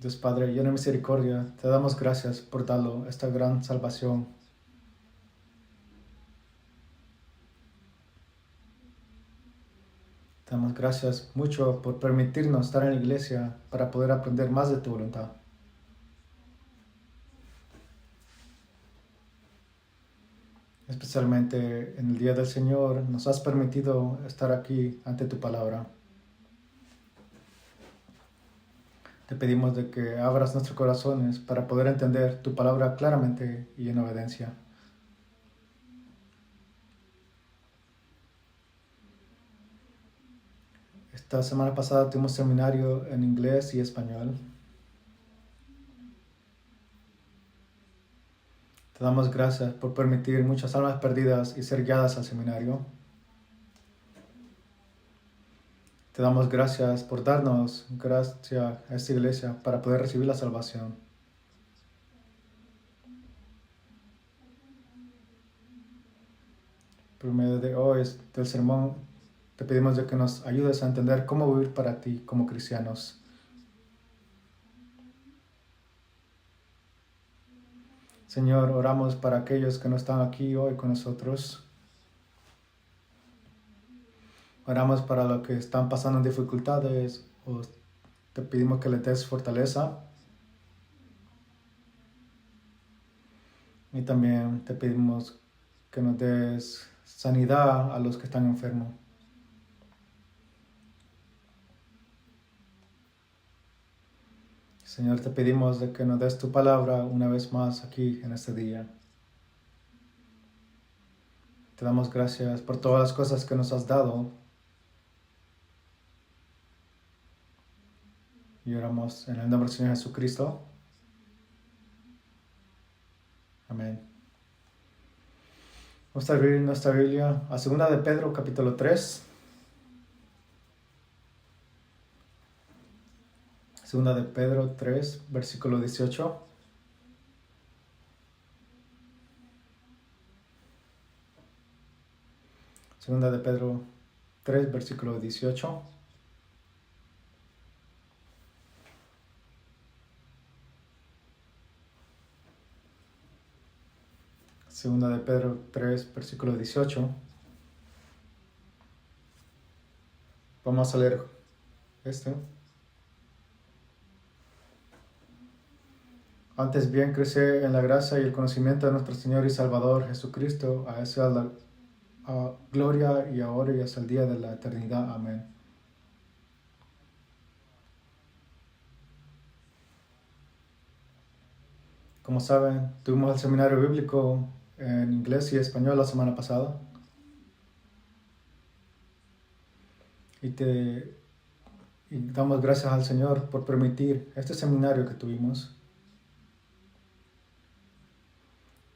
Dios Padre, lleno de misericordia, te damos gracias por darlo, esta gran salvación. Te damos gracias mucho por permitirnos estar en la iglesia para poder aprender más de tu voluntad. Especialmente en el día del Señor, nos has permitido estar aquí ante tu palabra. Te pedimos de que abras nuestros corazones para poder entender tu palabra claramente y en obediencia. Esta semana pasada tuvimos seminario en inglés y español. Te damos gracias por permitir muchas almas perdidas y ser guiadas al seminario. Te damos gracias por darnos gracia a esta iglesia para poder recibir la salvación. Por medio de hoy, del sermón, te pedimos de que nos ayudes a entender cómo vivir para ti como cristianos. Señor, oramos para aquellos que no están aquí hoy con nosotros. Oramos para los que están pasando dificultades o te pedimos que les des fortaleza. Y también te pedimos que nos des sanidad a los que están enfermos. Señor, te pedimos de que nos des tu palabra una vez más aquí en este día. Te damos gracias por todas las cosas que nos has dado. Y oramos en el nombre del Señor Jesucristo. Amén. Vamos a abrir nuestra Biblia a 2 de Pedro, capítulo 3. 2 de Pedro 3, versículo 18. Segunda de Pedro 3, versículo 18. Segunda de Pedro 3, versículo 18. Vamos a leer este. Antes bien, crece en la gracia y el conocimiento de nuestro Señor y Salvador Jesucristo. A Él sea la gloria y ahora y hasta el día de la eternidad. Amén. Como saben, tuvimos el seminario bíblico en inglés y español la semana pasada. Y damos gracias al Señor por permitir este seminario que tuvimos.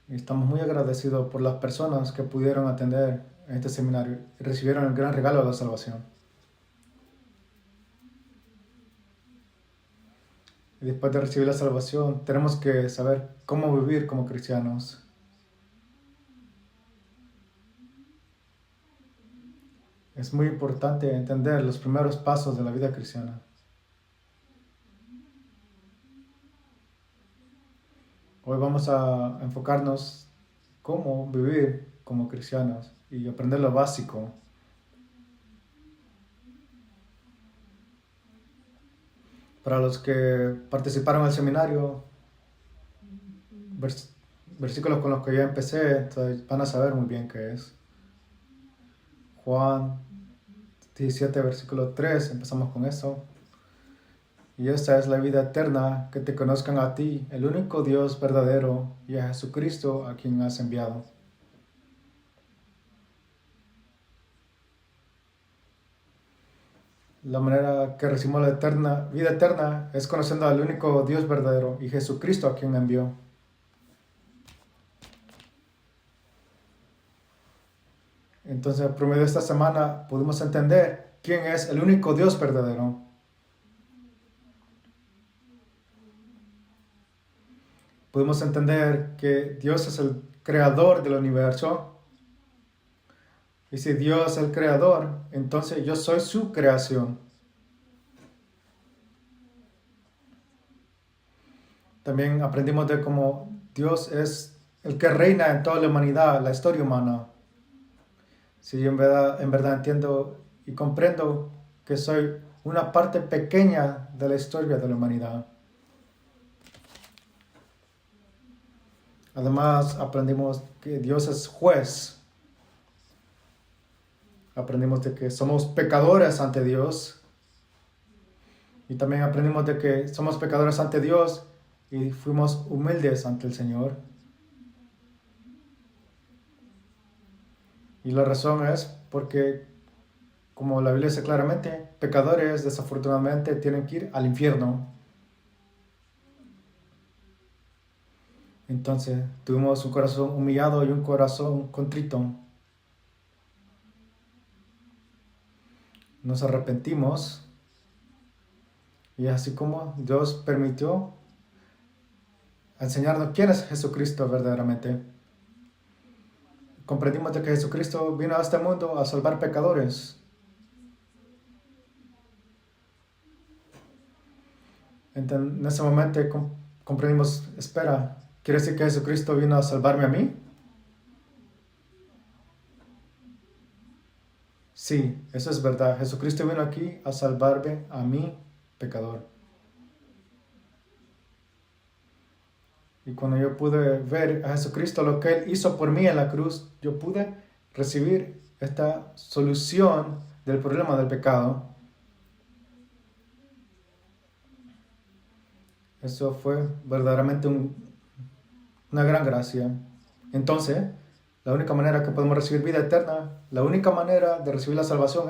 Y estamos muy agradecidos por las personas que pudieron atender este seminario y recibieron el gran regalo de la salvación. Y después de recibir la salvación, tenemos que saber cómo vivir como cristianos. Es muy importante entender los primeros pasos de la vida cristiana. Hoy vamos a enfocarnos cómo vivir como cristianos y aprender lo básico. Para los que participaron en el seminario, versículos con los que yo empecé, entonces van a saber muy bien qué es. Juan 17, versículo 3, empezamos con eso. Y esta es la vida eterna, que te conozcan a ti, el único Dios verdadero, y a Jesucristo a quien has enviado. La manera que recibimos la vida eterna es conociendo al único Dios verdadero y Jesucristo a quien envió. Entonces, por medio de esta semana pudimos entender quién es el único Dios verdadero. Pudimos entender que Dios es el creador del universo. Y si Dios es el creador, entonces yo soy su creación. También aprendimos de cómo Dios es el que reina en toda la humanidad, la historia humana. Si yo en verdad entiendo y comprendo que soy una parte pequeña de la historia de la humanidad. Además, aprendimos que Dios es juez. Aprendimos de que somos pecadores ante Dios. Y también aprendimos de que somos pecadores ante Dios y fuimos humildes ante el Señor. Y la razón es porque, como la Biblia dice claramente, pecadores desafortunadamente tienen que ir al infierno. Entonces tuvimos un corazón humillado y un corazón contrito. Nos arrepentimos y así como Dios permitió enseñarnos quién es Jesucristo verdaderamente. Comprendimos de que Jesucristo vino a este mundo a salvar pecadores. Entonces, en ese momento comprendimos, espera, ¿quiere decir que Jesucristo vino a salvarme a mí? Sí, eso es verdad. Jesucristo vino aquí a salvarme a mí, pecador. Y cuando yo pude ver a Jesucristo, lo que Él hizo por mí en la cruz, yo pude recibir esta solución del problema del pecado. Eso fue verdaderamente una gran gracia. Entonces, la única manera que podemos recibir vida eterna, la única manera de recibir la salvación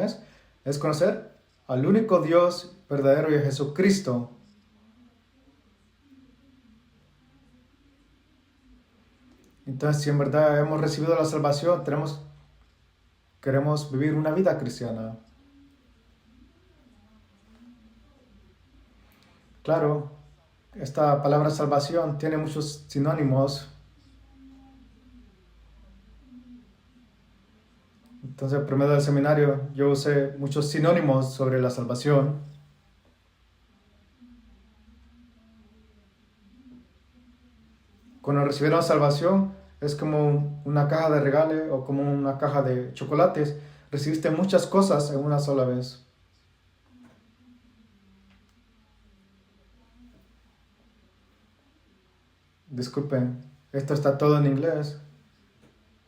es conocer al único Dios verdadero y a Jesucristo. Entonces, si en verdad hemos recibido la salvación, queremos vivir una vida cristiana. Claro, esta palabra salvación tiene muchos sinónimos. Entonces, primero del seminario, yo usé muchos sinónimos sobre la salvación. Cuando recibieron salvación, es como una caja de regalos o como una caja de chocolates. Recibiste muchas cosas en una sola vez. Disculpen, esto está todo en inglés.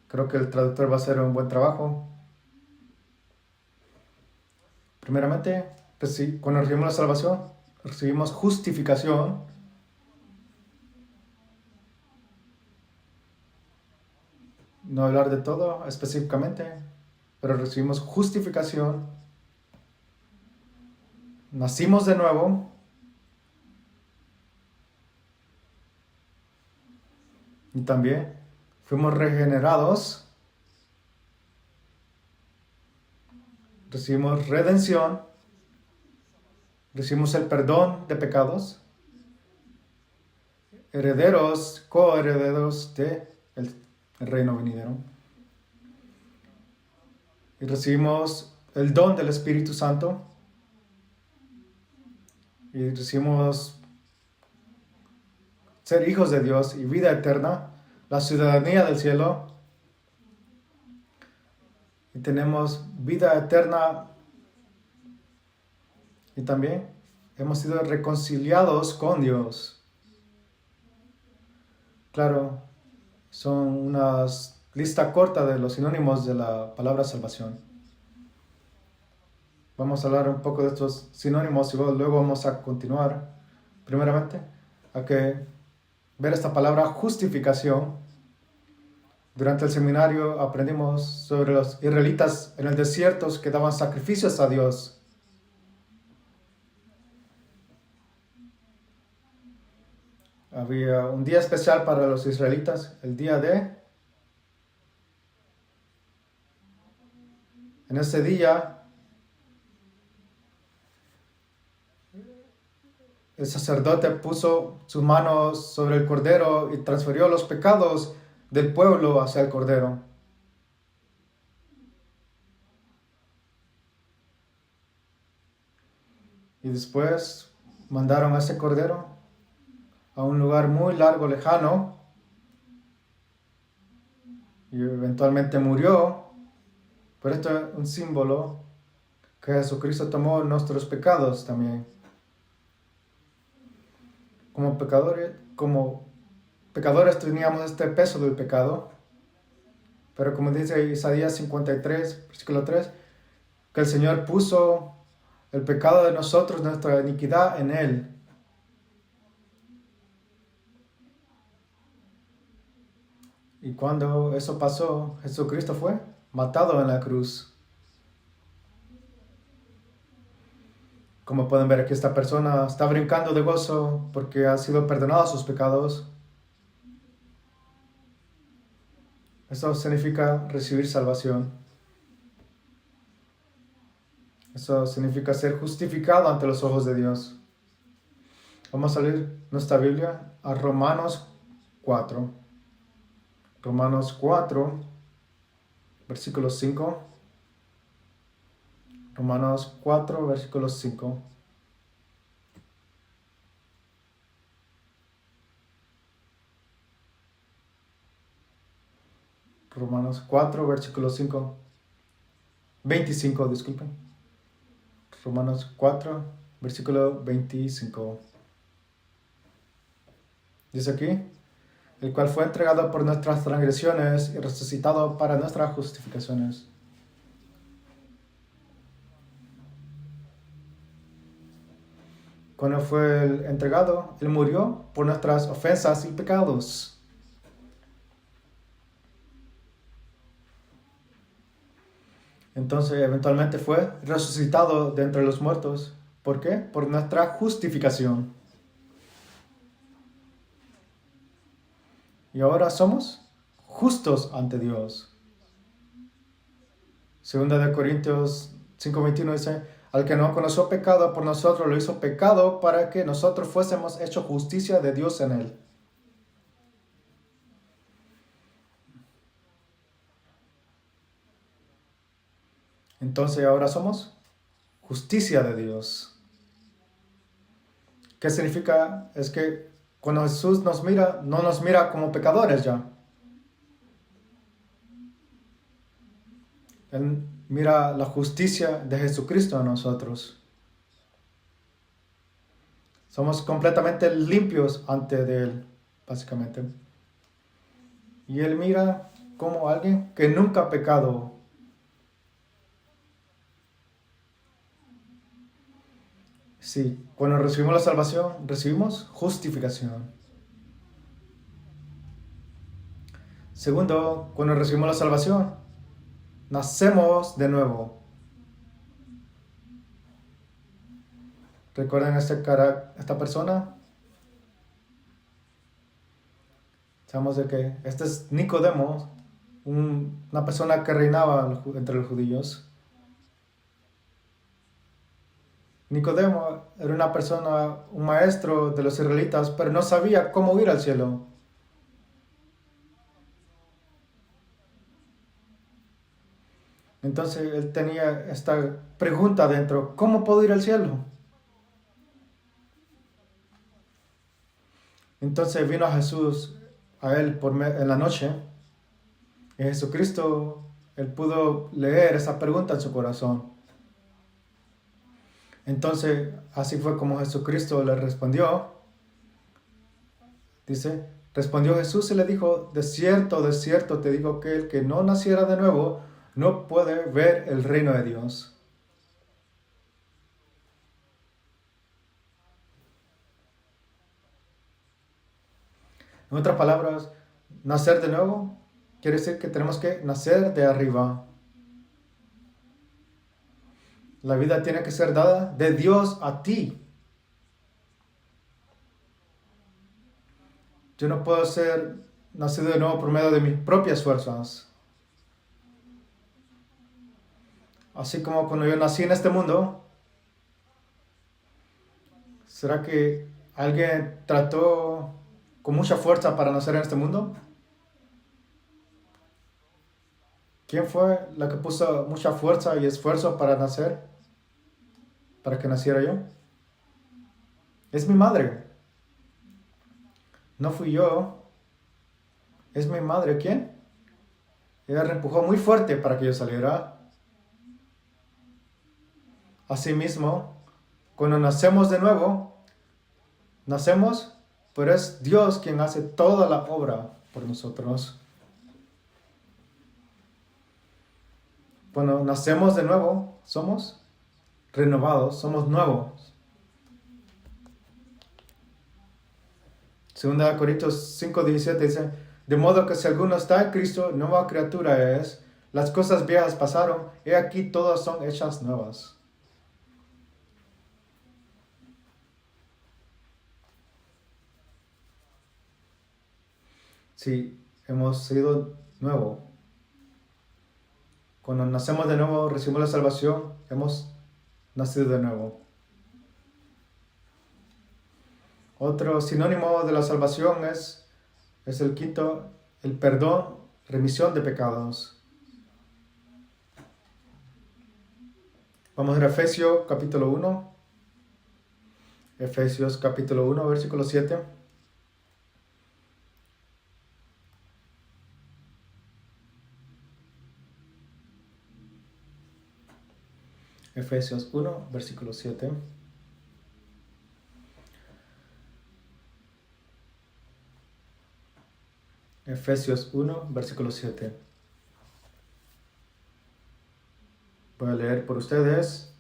Creo que el traductor va a hacer un buen trabajo. Primeramente, cuando recibimos la salvación, recibimos justificación. No hablar de todo específicamente, pero recibimos justificación. Nacimos de nuevo. Y también fuimos regenerados. Recibimos redención. Recibimos el perdón de pecados. Herederos, coherederos de el reino venidero. Y recibimos el don del Espíritu Santo. Y recibimos ser hijos de Dios y vida eterna, la ciudadanía del cielo. Y tenemos vida eterna. Y también hemos sido reconciliados con Dios. Claro, son una lista corta de los sinónimos de la palabra salvación. Vamos a hablar un poco de estos sinónimos y luego vamos a continuar. Primeramente, a que ver esta palabra justificación. Durante el seminario aprendimos sobre los israelitas en el desierto que daban sacrificios a Dios. Había un día especial para los israelitas, el día de... En ese día, el sacerdote puso sus manos sobre el cordero y transfirió los pecados del pueblo hacia el cordero. Y después mandaron a ese cordero a un lugar muy largo, lejano, y eventualmente murió. Pero esto es un símbolo que Jesucristo tomó nuestros pecados también. Como pecadores teníamos este peso del pecado, pero como dice Isaías 53, versículo 3, que el Señor puso el pecado de nosotros, nuestra iniquidad en Él. Y cuando eso pasó, Jesucristo fue matado en la cruz. Como pueden ver aquí, esta persona está brincando de gozo porque ha sido perdonado sus pecados. Eso significa recibir salvación. Eso significa ser justificado ante los ojos de Dios. Vamos a leer nuestra Biblia a Romanos 4. Romanos 4, versículo 5. Romanos 4, versículo 5. Romanos 4, versículo 5. 25, disculpen. Romanos 4, versículo 25. Dice aquí, el cual fue entregado por nuestras transgresiones y resucitado para nuestras justificaciones. Cuando fue Él entregado, Él murió por nuestras ofensas y pecados. Entonces, eventualmente fue resucitado de entre los muertos. ¿Por qué? Por nuestra justificación. Y ahora somos justos ante Dios. Segunda de Corintios 5:21 dice, al que no conoció pecado por nosotros, lo hizo pecado para que nosotros fuésemos hechos justicia de Dios en él. Entonces ahora somos justicia de Dios. ¿Qué significa? Es que cuando Jesús nos mira, no nos mira como pecadores ya. Él mira la justicia de Jesucristo en nosotros. Somos completamente limpios ante Él, básicamente. Y Él mira como alguien que nunca ha pecado. Sí, cuando recibimos la salvación, recibimos justificación. Segundo, cuando recibimos la salvación, nacemos de nuevo. ¿Recuerdan esta persona? Sabemos de que este es Nicodemo, una persona que reinaba entre los judíos. Nicodemo era una persona, un maestro de los israelitas, pero no sabía cómo ir al cielo. Entonces él tenía esta pregunta dentro, ¿cómo puedo ir al cielo? Entonces vino a Jesús a él en la noche, y Jesucristo, él pudo leer esa pregunta en su corazón. Entonces, así fue como Jesucristo le respondió. Dice, respondió Jesús y le dijo, de cierto te digo que el que no naciera de nuevo no puede ver el reino de Dios. En otras palabras, nacer de nuevo quiere decir que tenemos que nacer de arriba. La vida tiene que ser dada de Dios a ti. Yo no puedo ser nacido de nuevo por medio de mis propias fuerzas. Así como cuando yo nací en este mundo, ¿será que alguien trató con mucha fuerza para nacer en este mundo? ¿Quién fue la que puso mucha fuerza y esfuerzo para nacer? Para que naciera yo. Es mi madre. No fui yo, es mi madre. ¿Quién? Ella me empujó muy fuerte para que yo saliera. Asimismo, cuando nacemos de nuevo, nacemos, pero es Dios quien hace toda la obra por nosotros. Cuando nacemos de nuevo, somos renovados, somos nuevos. 2 Corintios 5:17 dice, de modo que si alguno está en Cristo, nueva criatura es, las cosas viejas pasaron, y aquí todas son hechas nuevas. Sí, hemos sido nuevos. Cuando nacemos de nuevo, recibimos la salvación, hemos nacido de nuevo. Otro sinónimo de la salvación es el quinto, el perdón, remisión de pecados. Vamos a ver Efesios capítulo 1. Efesios capítulo 1, versículo 7. Efesios 1, versículo 7. Efesios 1, versículo 7. Voy a leer por ustedes.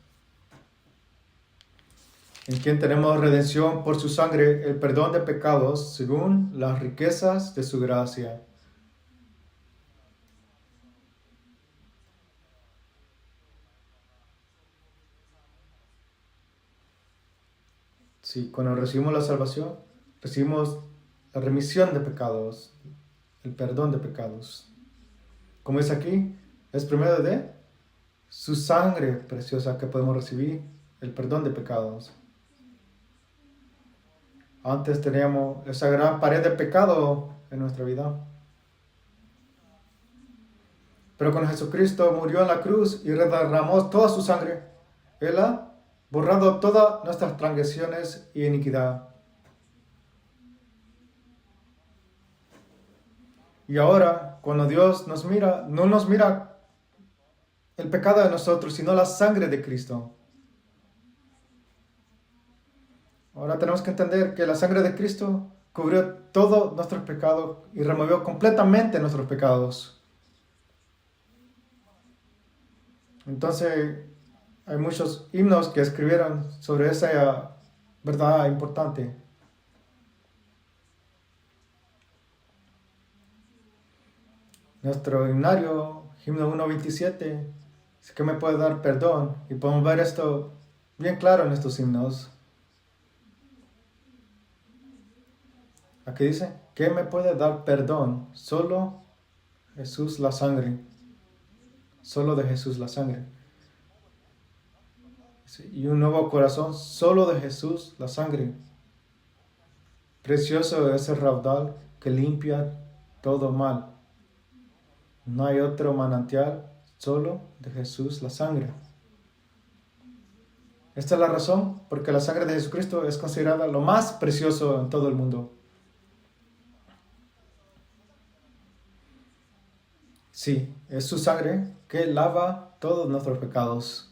En quien tenemos redención por su sangre, el perdón de pecados, según las riquezas de su gracia. Sí, cuando recibimos la salvación, recibimos la remisión de pecados, el perdón de pecados. Como es aquí, es primero de su sangre preciosa que podemos recibir, el perdón de pecados. Antes teníamos esa gran pared de pecado en nuestra vida. Pero cuando Jesucristo murió en la cruz y derramó toda su sangre, Él ha borrado todas nuestras transgresiones y iniquidad. Y ahora, cuando Dios nos mira, no nos mira el pecado de nosotros, sino la sangre de Cristo. Ahora tenemos que entender que la sangre de Cristo cubrió todos nuestros pecados y removió completamente nuestros pecados. Entonces, hay muchos himnos que escribieron sobre esa verdad importante. Nuestro himnario, himno 1:27, es que me puede dar perdón. Y podemos ver esto bien claro en estos himnos. Aquí dice, ¿qué me puede dar perdón? Solo Jesús la sangre. Solo de Jesús la sangre. Y un nuevo corazón, solo de Jesús la sangre. Precioso es el raudal que limpia todo mal. No hay otro manantial, solo de Jesús la sangre. Esta es la razón porque la sangre de Jesucristo es considerada lo más precioso en todo el mundo. Sí, es su sangre que lava todos nuestros pecados.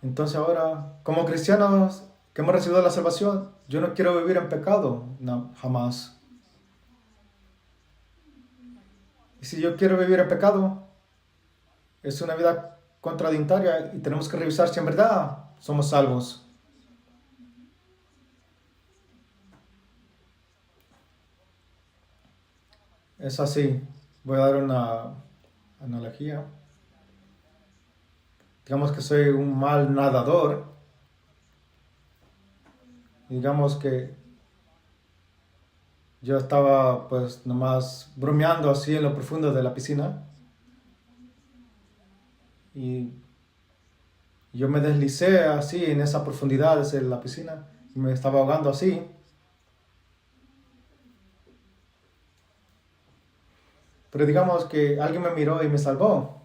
Entonces ahora, como cristianos que hemos recibido la salvación, yo no quiero vivir en pecado, no, jamás. Y si yo quiero vivir en pecado, es una vida contradictoria y tenemos que revisar si en verdad somos salvos. Es así. Voy a dar una analogía. Digamos que soy un mal nadador. Digamos que yo estaba pues nomás bromeando así en lo profundo de la piscina. Y yo me deslicé así en esa profundidad de la piscina. Y me estaba ahogando así. Pero digamos que alguien me miró y me salvó.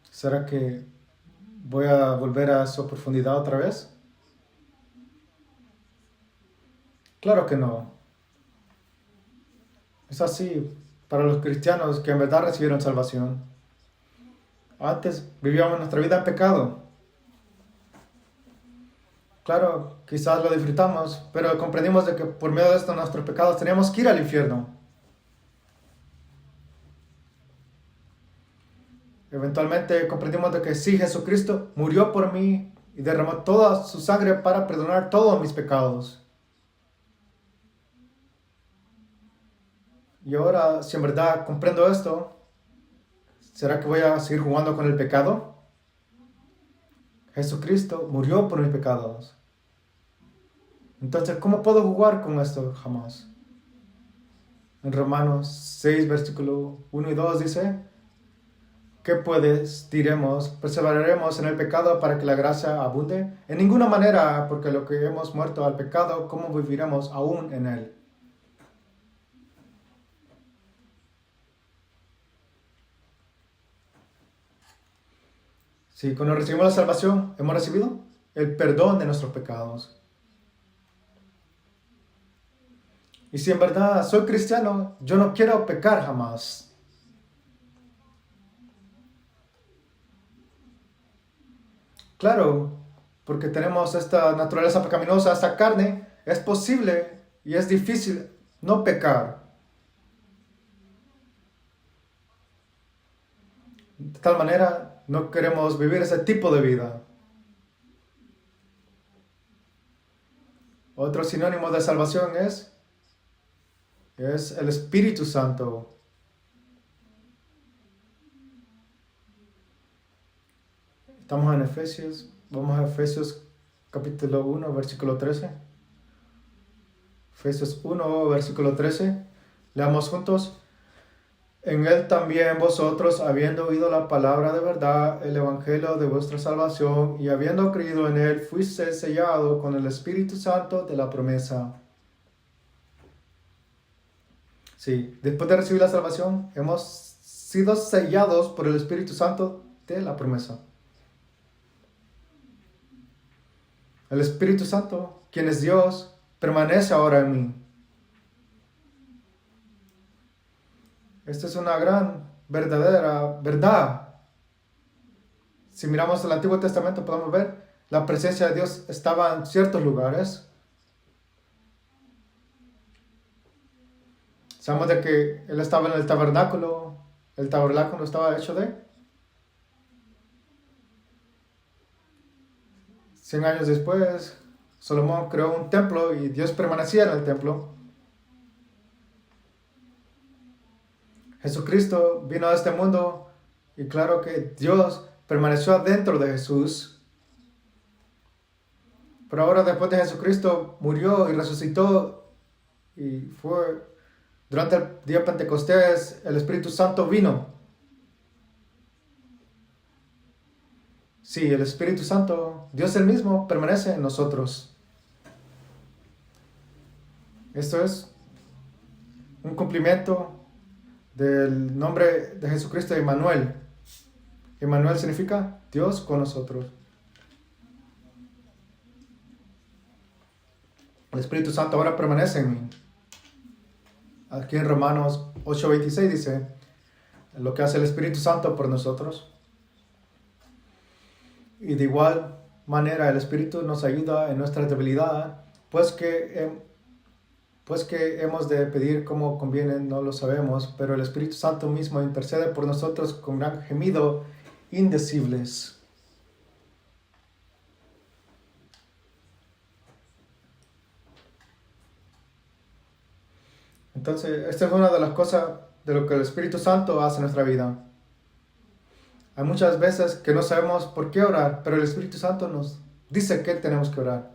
¿Será que ¿Voy a volver a su profundidad otra vez? Claro que no. Es así para los cristianos que en verdad recibieron salvación. Antes vivíamos nuestra vida en pecado. Claro, quizás lo disfrutamos, pero comprendimos de que por medio de esto nuestros pecados teníamos que ir al infierno. Eventualmente comprendimos de que sí, Jesucristo murió por mí y derramó toda su sangre para perdonar todos mis pecados. Y ahora, si en verdad comprendo esto, ¿será que voy a seguir jugando con el pecado? Jesucristo murió por mis pecados. Entonces, ¿cómo puedo jugar con esto? Jamás. En Romanos 6, versículo 1 y 2 dice, ¿qué pues diremos? ¿Perseveraremos en el pecado para que la gracia abunde? En ninguna manera, porque lo que hemos muerto al pecado, ¿cómo viviremos aún en él? Si cuando recibimos la salvación, hemos recibido el perdón de nuestros pecados. Y si en verdad soy cristiano, yo no quiero pecar jamás. Claro, porque tenemos esta naturaleza pecaminosa, esta carne, es posible y es difícil no pecar. De tal manera, no queremos vivir ese tipo de vida. Otro sinónimo de salvación es el Espíritu Santo. Estamos en Efesios, vamos a Efesios capítulo 1, versículo 13. Efesios 1, versículo 13. Leamos juntos. En él también vosotros, habiendo oído la palabra de verdad, el evangelio de vuestra salvación, y habiendo creído en él, fuisteis sellados con el Espíritu Santo de la promesa. Sí, después de recibir la salvación, hemos sido sellados por el Espíritu Santo de la promesa. El Espíritu Santo, quien es Dios, permanece ahora en mí. Esta es una gran, verdadera verdad. Si miramos el Antiguo Testamento podemos ver la presencia de Dios estaba en ciertos lugares. Sabemos de que Él estaba en el tabernáculo estaba hecho de 100 años después, Salomón creó un templo y Dios permanecía en el templo. Jesucristo vino a este mundo y claro que Dios permaneció dentro de Jesús. Pero ahora después de Jesucristo murió y resucitó y fue durante el día de Pentecostés el Espíritu Santo vino. Sí, el Espíritu Santo, Dios el mismo, permanece en nosotros. Esto es un cumplimiento del nombre de Jesucristo, Emmanuel. Emmanuel significa Dios con nosotros. El Espíritu Santo ahora permanece en mí. Aquí en Romanos 8:26 dice, lo que hace el Espíritu Santo por nosotros. Y de igual manera el Espíritu nos ayuda en nuestra debilidad, pues que hemos de pedir como conviene, no lo sabemos, pero el Espíritu Santo mismo intercede por nosotros con gran gemido indecibles. Entonces, esta es una de las cosas de lo que el Espíritu Santo hace en nuestra vida. Hay muchas veces que no sabemos por qué orar, pero el Espíritu Santo nos dice que tenemos que orar.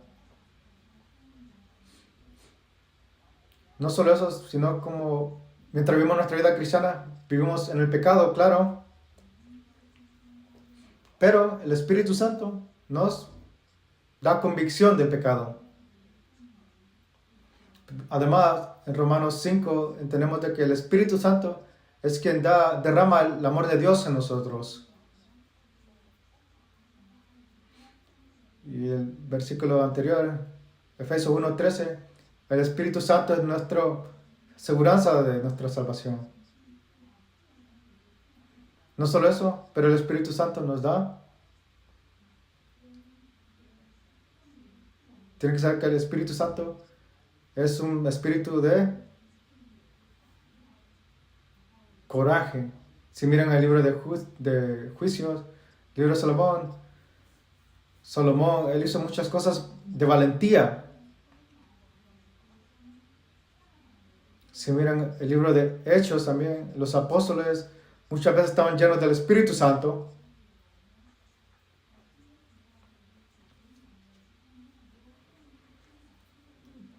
No solo eso, sino como mientras vivimos nuestra vida cristiana, vivimos en el pecado, claro. Pero el Espíritu Santo nos da convicción del pecado. Además, en Romanos 5 entendemos de que el Espíritu Santo es quien derrama el amor de Dios en nosotros. Y el versículo anterior, Efesios 1:13, el Espíritu Santo es nuestra seguranza de nuestra salvación. No solo eso, pero el Espíritu Santo nos da. Tiene que saber que el Espíritu Santo es un espíritu de coraje. Si miran el libro de Juicios, el libro de Salomón, él hizo muchas cosas de valentía. Si miran el libro de Hechos también, los apóstoles muchas veces estaban llenos del Espíritu Santo.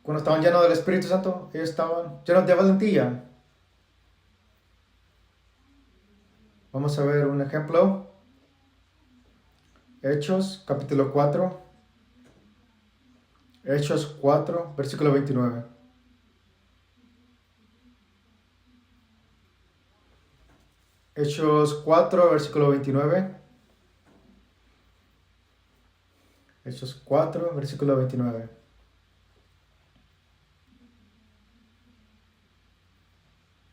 Cuando estaban llenos del Espíritu Santo, ellos estaban llenos de valentía. Vamos a ver un ejemplo. Hechos, capítulo 4. Hechos 4, versículo 29. Hechos 4, versículo 29. Hechos 4, versículo 29.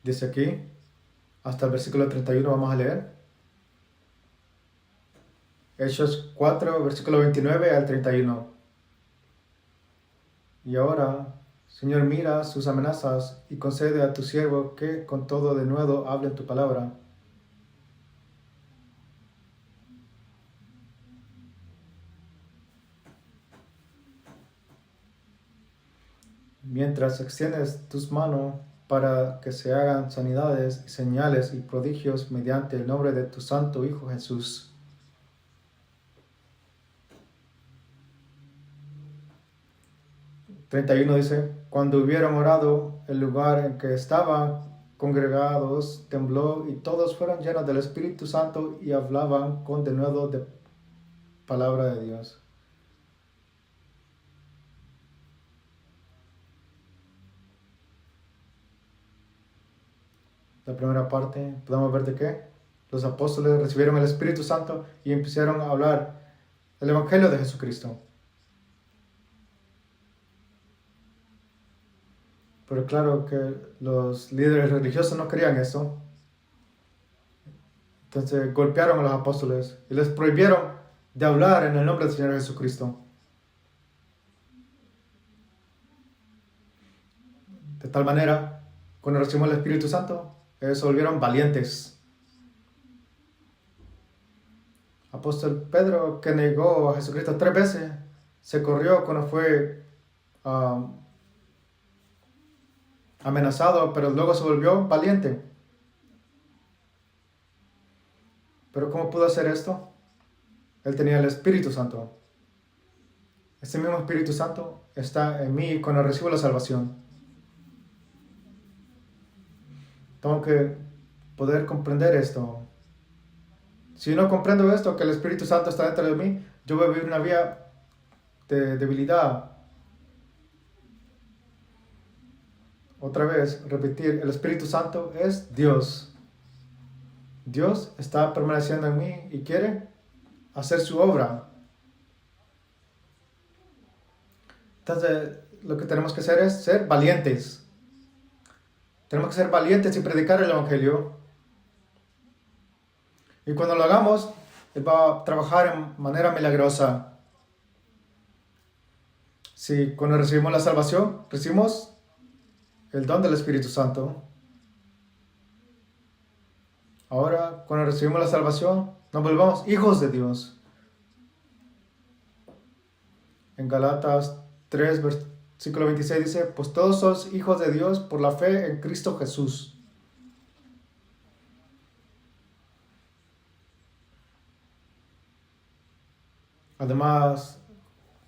Dice aquí, hasta el versículo 31 vamos a leer. Hechos 4, versículo 29 al 31. Y ahora, Señor, mira sus amenazas y concede a tu siervo que con todo de nuevo hable tu palabra. Mientras extiendes tus manos para que se hagan sanidades y señales y prodigios mediante el nombre de tu santo Hijo Jesús. ...31 dice, cuando hubieron orado, el lugar en que estaban congregados tembló y todos fueron llenos del Espíritu Santo y hablaban con denuedo de palabra de Dios. La primera parte, podemos ver de qué. Los apóstoles recibieron el Espíritu Santo y empezaron a hablar el Evangelio de Jesucristo. Pero claro que los líderes religiosos no querían eso. Entonces golpearon a los apóstoles y les prohibieron de hablar en el nombre del Señor Jesucristo. De tal manera, cuando recibimos el Espíritu Santo, ellos se volvieron valientes. Apóstol Pedro, que negó a Jesucristo 3 veces, se corrió cuando fue amenazado, pero luego se volvió valiente. ¿Pero cómo pudo hacer esto? Él tenía el Espíritu Santo. Ese mismo Espíritu Santo está en mí cuando recibo la salvación. Tengo que poder comprender esto. Si no comprendo esto, que el Espíritu Santo está dentro de mí, yo voy a vivir una vida de debilidad. Otra vez, repetir, el Espíritu Santo es Dios. Dios está permaneciendo en mí y quiere hacer su obra. Entonces, lo que tenemos que hacer es ser valientes. Tenemos que ser valientes y predicar el Evangelio. Y cuando lo hagamos, Él va a trabajar en manera milagrosa. Si cuando recibimos la salvación, recibimos el don del Espíritu Santo. Ahora, cuando recibimos la salvación, nos volvamos hijos de Dios. En Galatas 3, versículo 26 dice, pues todos sois hijos de Dios por la fe en Cristo Jesús. Además,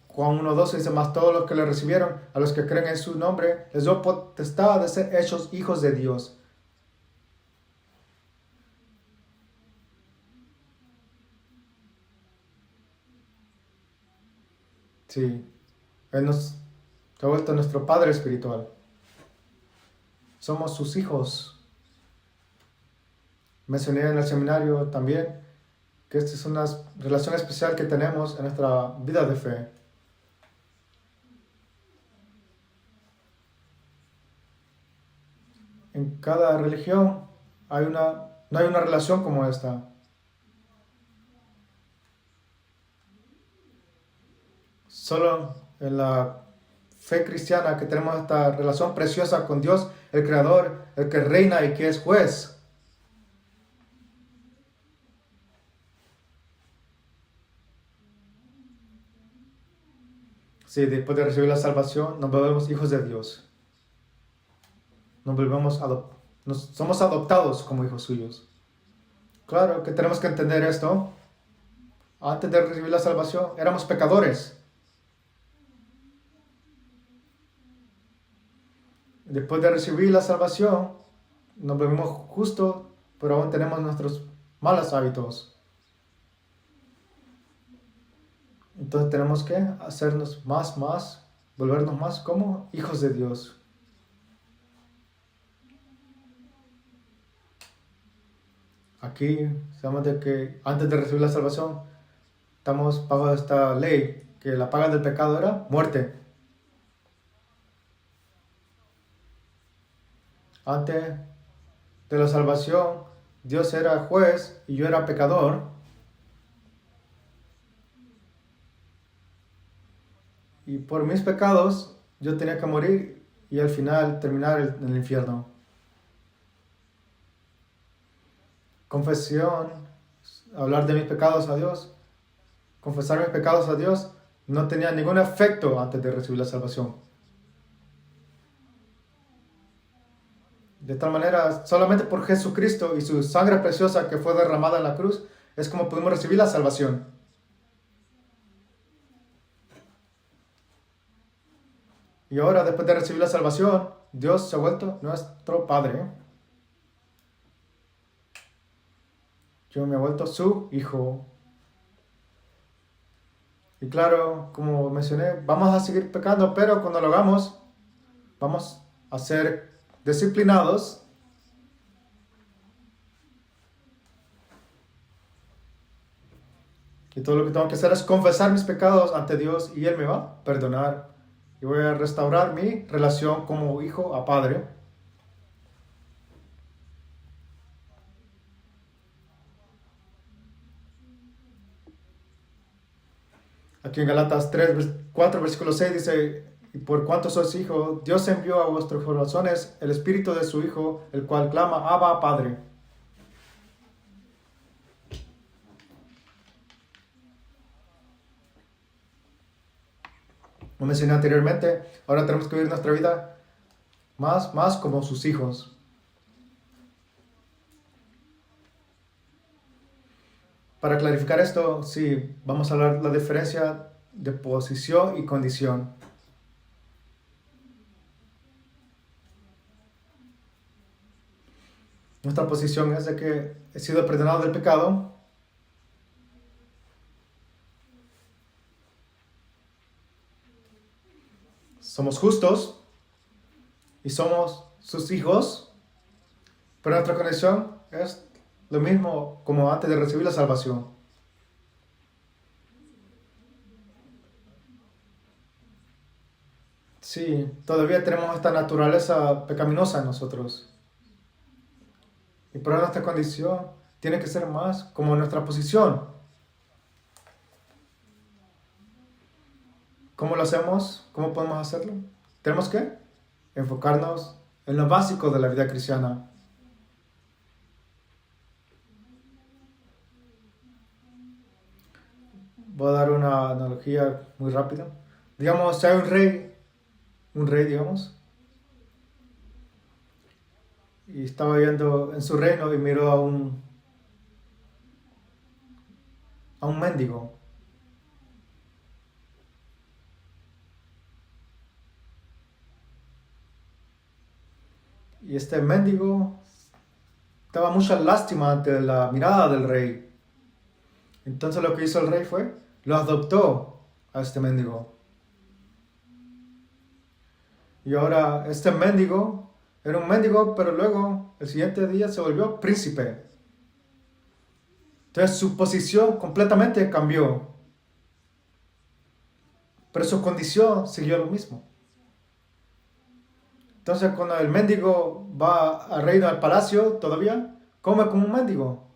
Juan 1:12 dice, más todos los que le recibieron, a los que creen en su nombre, les dio potestad de ser hechos hijos de Dios. Sí, Él nos ha vuelto nuestro Padre espiritual. Somos sus hijos. Mencioné en el seminario también que esta es una relación especial que tenemos en nuestra vida de fe. En cada religión no hay una relación como esta. Solo en la fe cristiana que tenemos esta relación preciosa con Dios, el Creador, el que reina y que es juez. Sí, después de recibir la salvación, nos volvemos hijos de Dios. Somos adoptados como hijos suyos. Claro que tenemos que entender esto. Antes de recibir la salvación, éramos pecadores. Después de recibir la salvación, nos volvemos justos, pero aún tenemos nuestros malos hábitos. Entonces tenemos que hacernos volvernos más como hijos de Dios. Aquí sabemos de que antes de recibir la salvación, estamos bajo esta ley, que la paga del pecado era muerte. Antes de la salvación, Dios era juez y yo era pecador. Y por mis pecados, yo tenía que morir y al final terminar en el infierno. Confesión, hablar de mis pecados a Dios, confesar mis pecados a Dios, no tenía ningún efecto antes de recibir la salvación. De tal manera, solamente por Jesucristo y su sangre preciosa que fue derramada en la cruz, es como pudimos recibir la salvación. Y ahora, después de recibir la salvación, Dios se ha vuelto nuestro Padre. Yo me he vuelto su hijo. Y claro, como mencioné, vamos a seguir pecando, pero cuando lo hagamos, vamos a ser disciplinados. Y todo lo que tengo que hacer es confesar mis pecados ante Dios y Él me va a perdonar. Y voy a restaurar mi relación como hijo a padre. Aquí en Galatas 4, versículo 6 dice: y por cuanto sois hijos, Dios envió a vuestros corazones el espíritu de su Hijo, el cual clama, Abba, Padre. Como mencioné anteriormente, ahora tenemos que vivir nuestra vida más como sus hijos. Para clarificar esto, sí, vamos a hablar de la diferencia de posición y condición. Nuestra posición es de que he sido perdonado del pecado. Somos justos y somos sus hijos, pero nuestra condición es lo mismo como antes de recibir la salvación. Sí, todavía tenemos esta naturaleza pecaminosa en nosotros. Y por nuestra condición tiene que ser más como nuestra posición. ¿Cómo lo hacemos? ¿Cómo podemos hacerlo? Tenemos que enfocarnos en lo básico de la vida cristiana. Voy a dar una analogía muy rápida. Digamos, si hay un rey, digamos, y estaba yendo en su reino y miró a un mendigo. Y este mendigo daba mucha lástima ante la mirada del rey. Entonces lo que hizo el rey fue, lo adoptó a este mendigo. Y ahora este mendigo era un mendigo, pero luego el siguiente día se volvió príncipe. Entonces su posición completamente cambió, pero su condición siguió lo mismo. Entonces cuando el mendigo va al reino, al palacio, todavía come como un mendigo.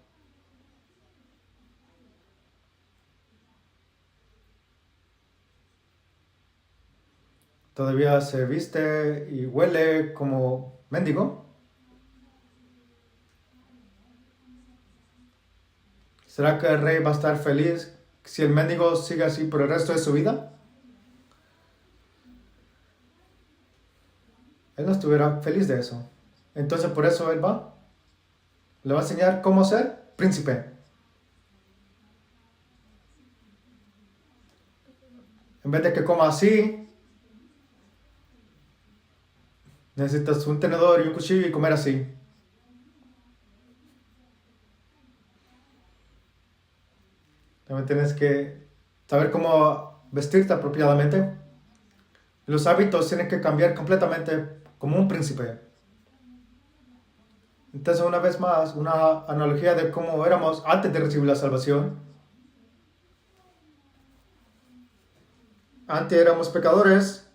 Todavía se viste y huele como mendigo. ¿Será que el rey va a estar feliz si el mendigo sigue así por el resto de su vida? Él no estuviera feliz de eso. Entonces por eso él va. Le va a enseñar cómo ser príncipe. En vez de que coma así, necesitas un tenedor y un cuchillo y comer así. También tienes que saber cómo vestirte apropiadamente. Los hábitos tienen que cambiar completamente como un príncipe. Entonces, una vez más, una analogía de cómo éramos antes de recibir la salvación. Antes éramos pecadores,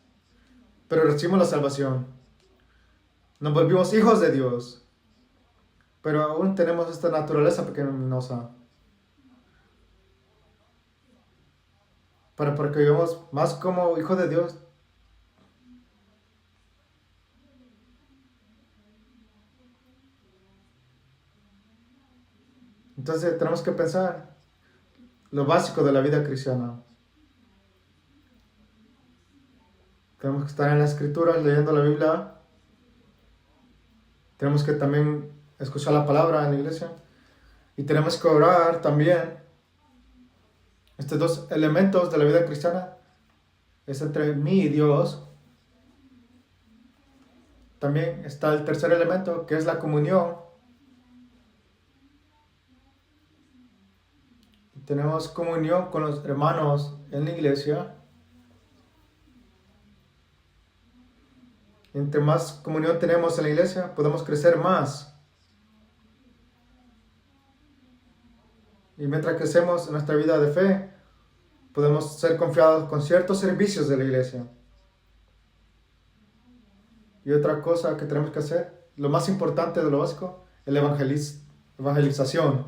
pero recibimos la salvación. Nos volvimos hijos de Dios, pero aún tenemos esta naturaleza pecaminosa. Para que vivamos más como hijos de Dios. Entonces tenemos que pensar lo básico de la vida cristiana. Tenemos que estar en la escritura, leyendo la Biblia. Tenemos que también escuchar la palabra en la iglesia. Y tenemos que orar también. Estos dos elementos de la vida cristiana es entre mí y Dios. También está el tercer elemento, que es la comunión. Tenemos comunión con los hermanos en la iglesia. Entre más comunión tenemos en la iglesia, podemos crecer más. Y mientras crecemos en nuestra vida de fe, podemos ser confiados con ciertos servicios de la iglesia. Y otra cosa que tenemos que hacer, lo más importante de lo básico, es la evangelización.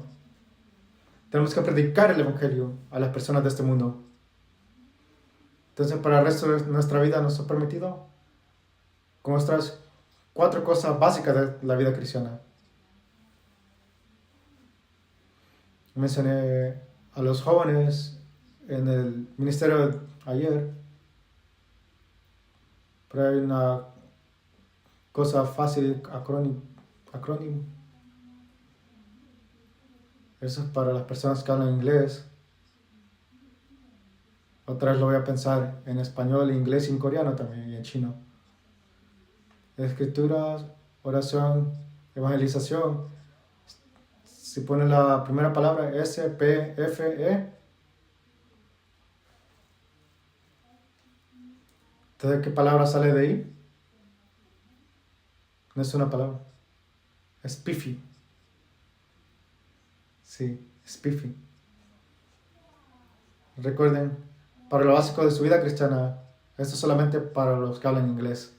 Tenemos que predicar el evangelio a las personas de este mundo. Entonces, para el resto de nuestra vida nos ha permitido con nuestras 4 cosas básicas de la vida cristiana. Mencioné a los jóvenes en el ministerio ayer, pero hay una cosa fácil, acrónimo. Eso es para las personas que hablan inglés. Otra vez lo voy a pensar en español, inglés y en coreano también, y en chino. Escrituras, oración, evangelización. Si pone la primera palabra S-P-F-E, entonces, ¿qué palabra sale de ahí? No es una palabra, es spiffy. Sí, spiffy. Recuerden, para lo básico de su vida cristiana, esto es solamente para los que hablan inglés.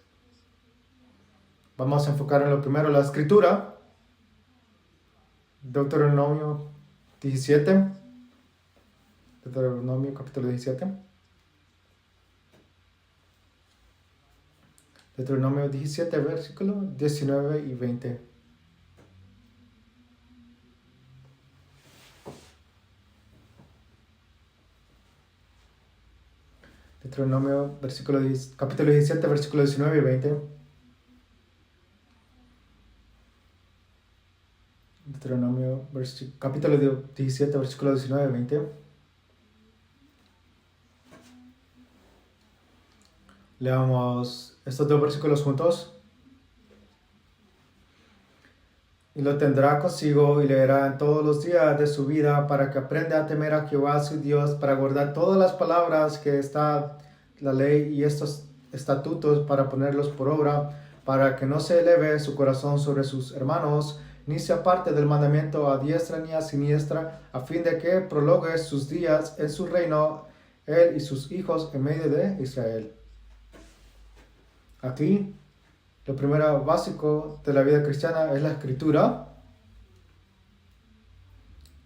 Vamos a enfocar en lo primero, la escritura. Deuteronomio 17. Deuteronomio capítulo 17. Deuteronomio 17, versículos 19 y 20. Deuteronomio capítulo 17, versículos 19 y 20. Deuteronomio capítulo 17, versículos 19 y 20. Leamos estos 2 versículos juntos. Y lo tendrá consigo y leerá en todos los días de su vida para que aprenda a temer a Jehová su Dios, para guardar todas las palabras que está la ley y estos estatutos, para ponerlos por obra, para que no se eleve su corazón sobre sus hermanos ni se aparte del mandamiento a diestra ni a siniestra, a fin de que prolongue sus días en su reino, él y sus hijos en medio de Israel. Aquí, lo primero básico de la vida cristiana es la escritura.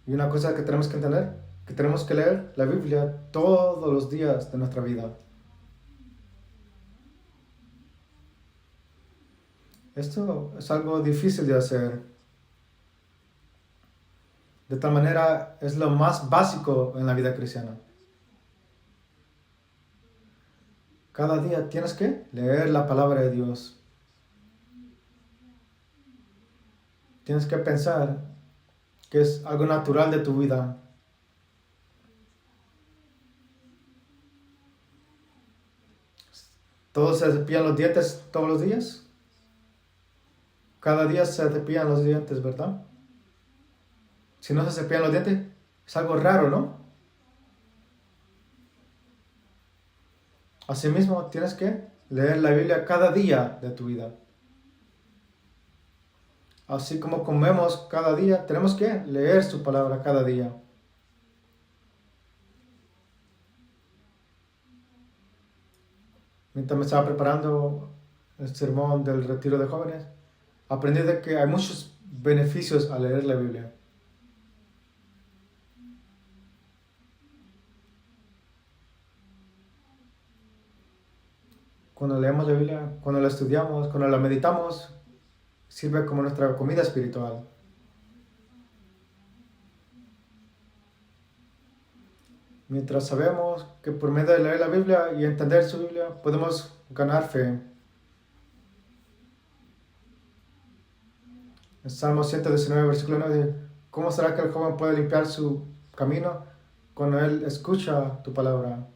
Y una cosa que tenemos que entender, que tenemos que leer la Biblia todos los días de nuestra vida. Esto es algo difícil de hacer. De tal manera, es lo más básico en la vida cristiana. Cada día tienes que leer la palabra de Dios. Tienes que pensar que es algo natural de tu vida. ¿Todos se cepillan los dientes todos los días? Cada día se cepillan los dientes, ¿verdad? Si no se cepillan los dientes, es algo raro, ¿no? Asimismo, tienes que leer la Biblia cada día de tu vida. Así como comemos cada día, tenemos que leer su palabra cada día. Mientras me estaba preparando el sermón del retiro de jóvenes, aprendí de que hay muchos beneficios al leer la Biblia. Cuando leemos la Biblia, cuando la estudiamos, cuando la meditamos, sirve como nuestra comida espiritual. Mientras sabemos que por medio de leer la Biblia y entender su Biblia, podemos ganar fe. En Salmo 119, versículo 9, dice, ¿cómo será que el joven puede limpiar su camino cuando él escucha tu palabra?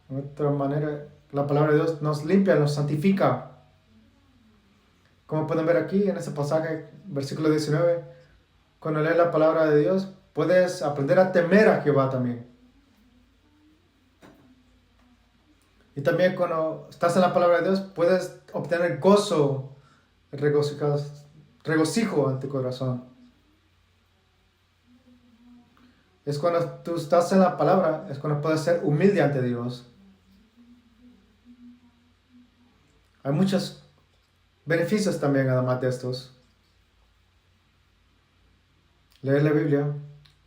De otra manera, la palabra de Dios nos limpia, nos santifica. Como pueden ver aquí en este pasaje, versículo 19, cuando lees la palabra de Dios, puedes aprender a temer a Jehová también. Y también cuando estás en la palabra de Dios, puedes obtener gozo, regocijo en tu corazón. Es cuando tú estás en la palabra, es cuando puedes ser humilde ante Dios. Hay muchos beneficios también además de estos. Leer la Biblia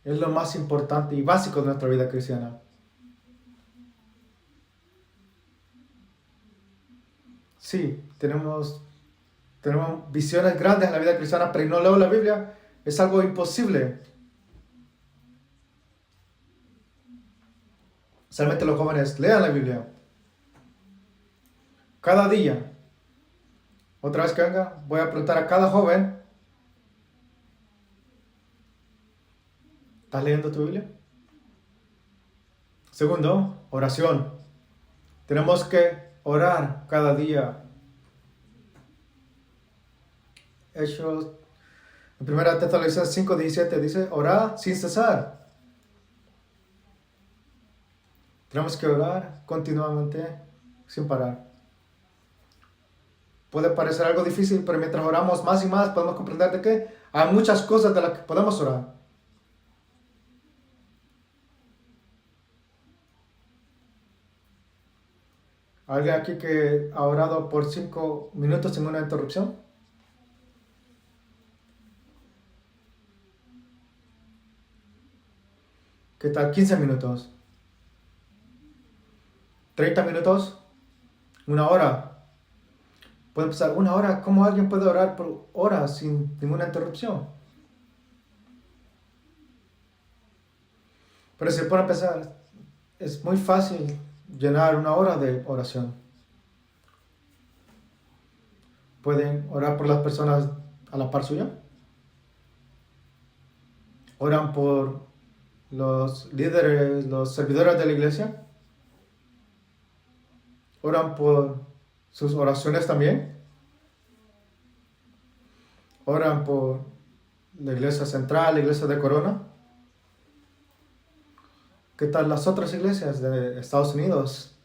es lo más importante y básico de nuestra vida cristiana. Sí, tenemos visiones grandes en la vida cristiana, pero no leo la Biblia, es algo imposible. Solamente los jóvenes lean la Biblia. Cada día. Otra vez que venga, voy a preguntar a cada joven, ¿estás leyendo tu Biblia? Segundo, oración. Tenemos que orar cada día. Hechos, en 1 Tesalonicenses 5:17 dice, orad sin cesar. Tenemos que orar continuamente, sin parar. Puede parecer algo difícil, pero mientras oramos más y más, podemos comprender de que hay muchas cosas de las que podemos orar. ¿Alguien aquí que ha orado por 5 minutos sin una interrupción? ¿Qué tal? 15 minutos. 30 minutos. Una hora. Puede pasar una hora. ¿Cómo alguien puede orar por horas sin ninguna interrupción? Pero si se pone a pensar, es muy fácil llenar una hora de oración. Pueden orar por las personas a la par suya. Oran por los líderes, los servidores de la iglesia. Oran por sus oraciones también. Oran por la iglesia central, la iglesia de Corona. ¿Qué tal las otras iglesias de Estados Unidos?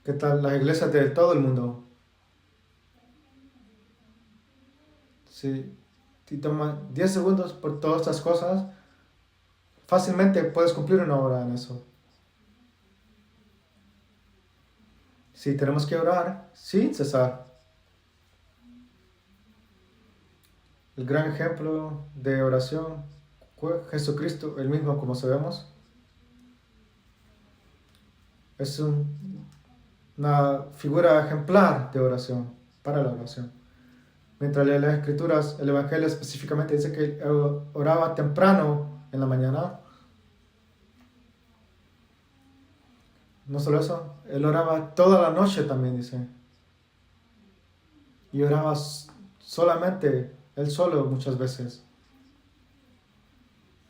¿Qué tal las iglesias de todo el mundo? Si toma 10 segundos por todas estas cosas, fácilmente puedes cumplir una hora en eso. Si tenemos que orar sin cesar. El gran ejemplo de oración fue Jesucristo, el mismo como sabemos. Es una figura ejemplar de oración, para la oración. Mientras lee las escrituras, el Evangelio específicamente dice que él oraba temprano en la mañana. No solo eso, él oraba toda la noche también, dice. Y oraba solamente, él solo muchas veces.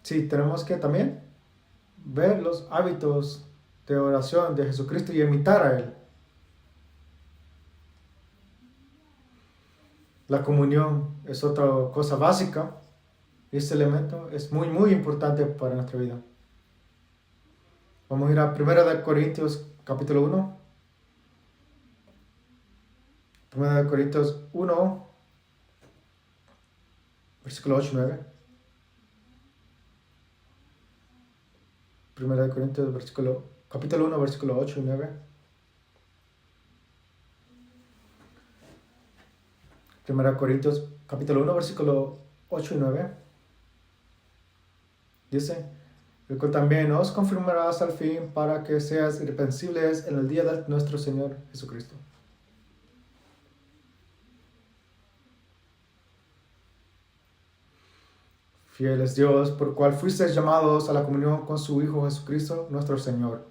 Sí, tenemos que también ver los hábitos de oración de Jesucristo y imitar a él. La comunión es otra cosa básica y este elemento es muy, muy importante para nuestra vida. Vamos a ir a 1 Corintios capítulo 1. 1 Corintios 1, versículo 8 y 9. 1 Corintios capítulo 1, versículo 8 y 9. 1 Corintios capítulo 1, versículo 8 y 9. Dice, el cual también os confirmará hasta el fin para que seas irreprensibles en el día de nuestro Señor Jesucristo. Fiel es Dios, por cual fuisteis llamados a la comunión con su Hijo Jesucristo, nuestro Señor.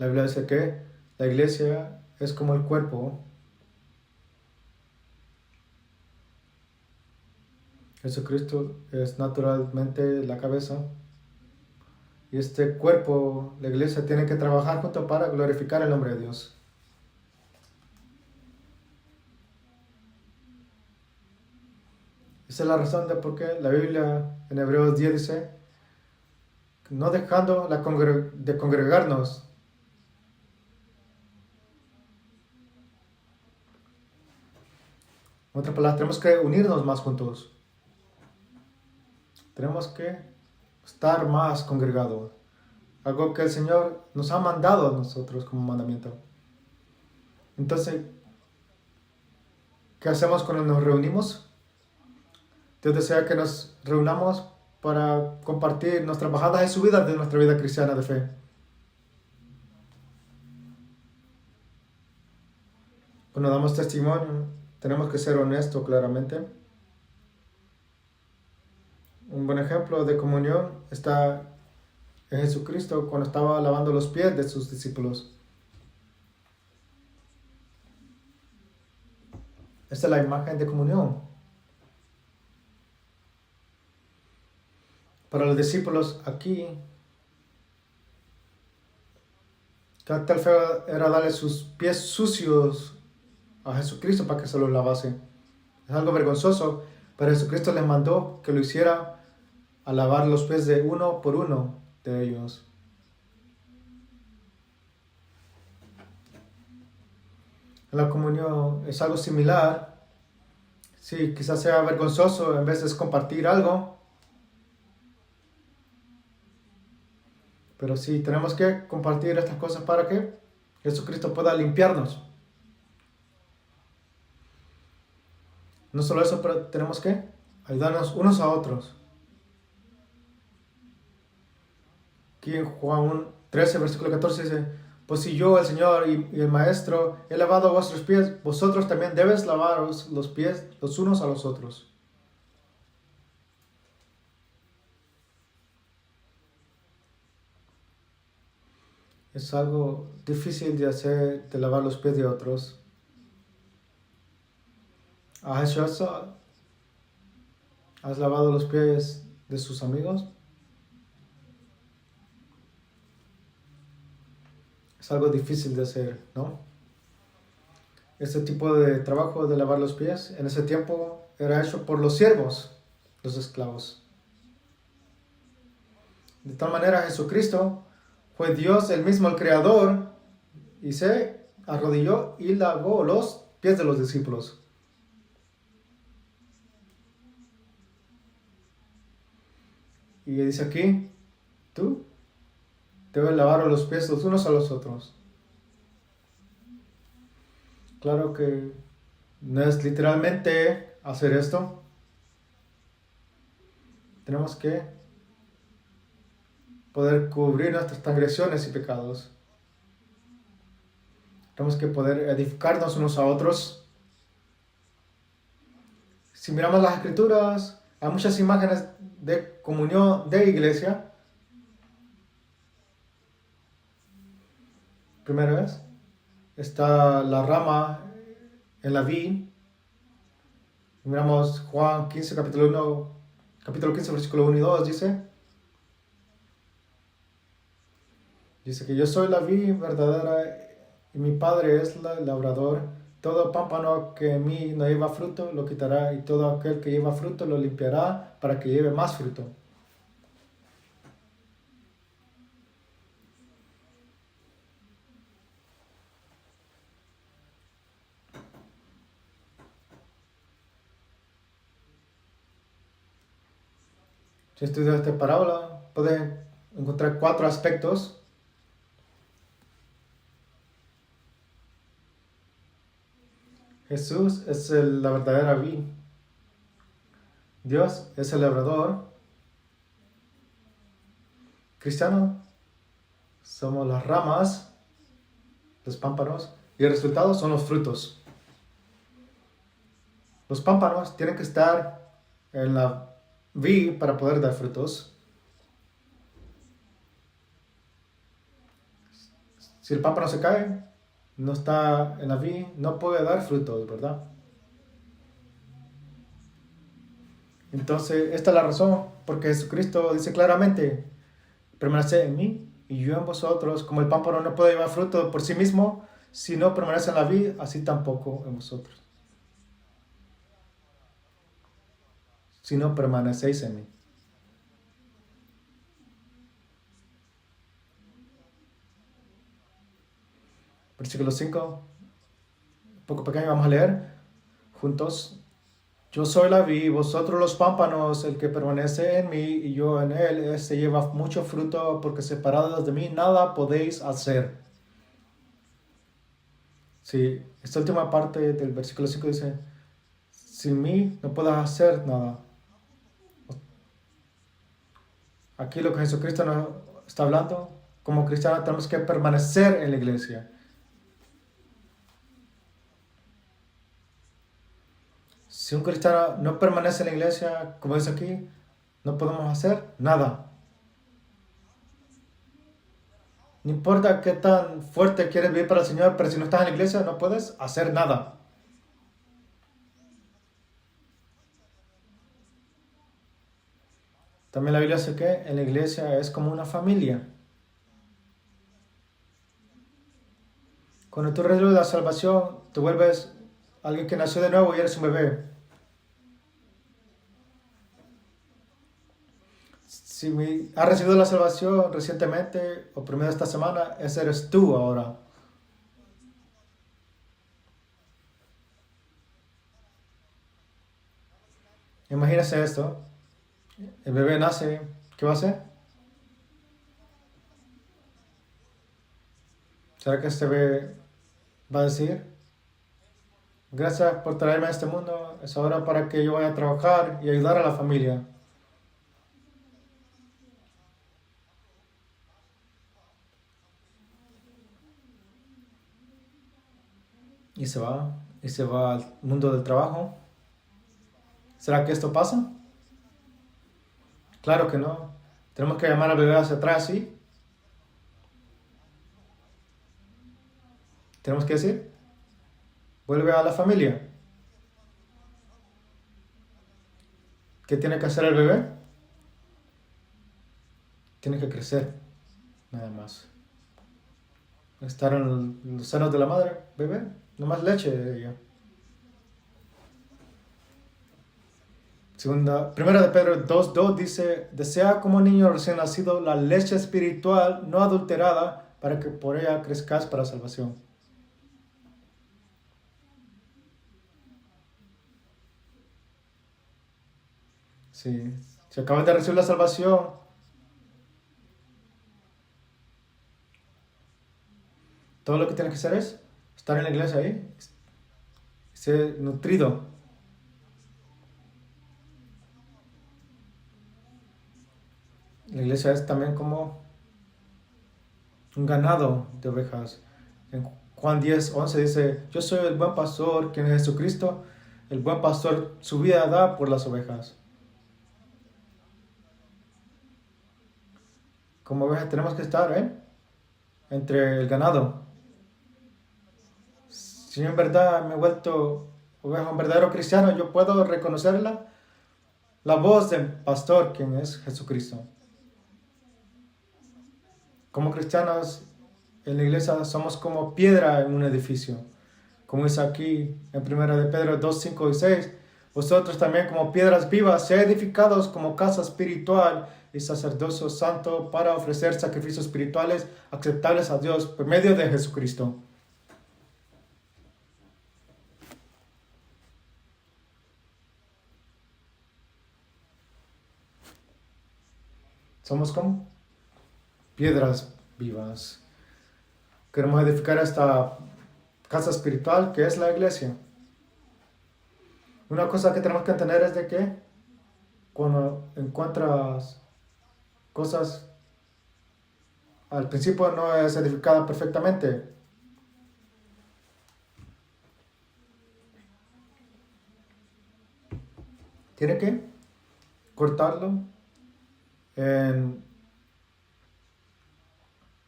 La Biblia dice que la iglesia es como el cuerpo. Jesucristo es naturalmente la cabeza. Y este cuerpo, la iglesia, tiene que trabajar junto para glorificar el nombre de Dios. Esa es la razón de por qué la Biblia en Hebreos 10 dice, no dejando de congregarnos. En otras palabras, tenemos que unirnos más juntos. Tenemos que estar más congregados. Algo que el Señor nos ha mandado a nosotros como mandamiento. Entonces, ¿qué hacemos cuando nos reunimos? Dios desea que nos reunamos para compartir nuestras bajadas y subidas de nuestra vida cristiana de fe. Cuando damos testimonio, tenemos que ser honestos claramente. Un buen ejemplo de comunión está en Jesucristo cuando estaba lavando los pies de sus discípulos. Esta es la imagen de comunión. Para los discípulos aquí, qué tal feo era darle sus pies sucios a Jesucristo para que se los lavase. Es algo vergonzoso, pero Jesucristo les mandó que lo hiciera a lavar los pies de uno por uno de ellos. En la comunión es algo similar. Sí, quizás sea vergonzoso en vez de compartir algo, pero sí, tenemos que compartir estas cosas para que Jesucristo pueda limpiarnos. No solo eso, pero tenemos que ayudarnos unos a otros. Aquí en Juan 13, versículo 14 dice, pues si yo, el Señor y el Maestro, he lavado vuestros pies, vosotros también debéis lavaros los pies los unos a los otros. Es algo difícil de hacer, de lavar los pies de otros. ¿A Jesús has lavado los pies de sus amigos? Es algo difícil de hacer, ¿no? Este tipo de trabajo de lavar los pies en ese tiempo era hecho por los siervos, los esclavos. De tal manera Jesucristo fue Dios el mismo, el Creador, y se arrodilló y lavó los pies de los discípulos. Y dice aquí, tú debes lavar los pies los unos a los otros. Claro que no es literalmente hacer esto. Tenemos que poder cubrir nuestras transgresiones y pecados. Tenemos que poder edificarnos unos a otros. Si miramos las escrituras, hay muchas imágenes de comunión de iglesia. Primera vez, está la rama en la vid. Miramos Juan 15, capítulo 15, versículo 1 y 2, dice que yo soy la vid verdadera y mi Padre es el labrador. Todo pámpano que en mí no lleva fruto lo quitará, y todo aquel que lleva fruto lo limpiará para que lleve más fruto. Si estudias esta parábola, puedes encontrar 4 aspectos. Jesús es la verdadera vid. Dios es el labrador. Cristianos somos las ramas, los pámpanos, y el resultado son los frutos. Los pámpanos tienen que estar en la vid para poder dar frutos. Si el pámpano se cae, no está en la vid, no puede dar frutos, ¿verdad? Entonces, esta es la razón, porque Jesucristo dice claramente, permaneced en mí y yo en vosotros. Como el pámpano no puede llevar fruto por sí mismo, si no permanece en la vid, así tampoco en vosotros. Si no permanecéis en mí. Versículo 5, un poco pequeño, vamos a leer juntos. Yo soy la vid, vosotros los pámpanos, el que permanece en mí y yo en él, este lleva mucho fruto, porque separados de mí nada podéis hacer. Sí, esta última parte del versículo 5 dice, sin mí no puedes hacer nada. Aquí lo que Jesucristo nos está hablando, como cristianos tenemos que permanecer en la iglesia. Si un cristiano no permanece en la iglesia, como dice aquí, no podemos hacer nada. No importa qué tan fuerte quieres vivir para el Señor, pero si no estás en la iglesia no puedes hacer nada. También la Biblia dice que en la iglesia es como una familia. Cuando tú recibes la salvación, te vuelves alguien que nació de nuevo y eres un bebé. Si has recibido la salvación recientemente o primero esta semana, ese eres tú ahora. Imagínese esto. El bebé nace, ¿qué va a hacer? ¿Será que este bebé va a decir, gracias por traerme a este mundo, es ahora para que yo vaya a trabajar y ayudar a la familia? Y se va al mundo del trabajo. ¿Será que esto pasa? Claro que no. Tenemos que llamar al bebé hacia atrás, ¿sí? Tenemos que decir, vuelve a la familia. ¿Qué tiene que hacer el bebé? Tiene que crecer, nada más. Estar en los senos de la madre, bebé, nomás leche de ella. Primera de Pedro 2:2 dice, desea como niño recién nacido la leche espiritual no adulterada para que por ella crezcas para salvación. Sí, si acabas de recibir la salvación, todo lo que tienes que hacer es estar en la iglesia ahí, ser nutrido. La iglesia es también como un ganado de ovejas. En Juan 10:11 dice, yo soy el buen pastor, quien es Jesucristo. El buen pastor su vida da por las ovejas. Como ovejas tenemos que estar entre el ganado. Si en verdad me he vuelto oveja, un verdadero cristiano, yo puedo reconocerla, la voz del pastor, quien es Jesucristo. Como cristianos en la iglesia somos como piedra en un edificio. Como dice aquí en 1 de Pedro 2:5 y 6, vosotros también como piedras vivas, sed edificados como casa espiritual y sacerdocio santo para ofrecer sacrificios espirituales aceptables a Dios por medio de Jesucristo. Somos como piedras vivas. Queremos edificar esta casa espiritual que es la iglesia. Una cosa que tenemos que entender es de que cuando encuentras cosas, al principio no es edificada perfectamente. Tiene que cortarlo en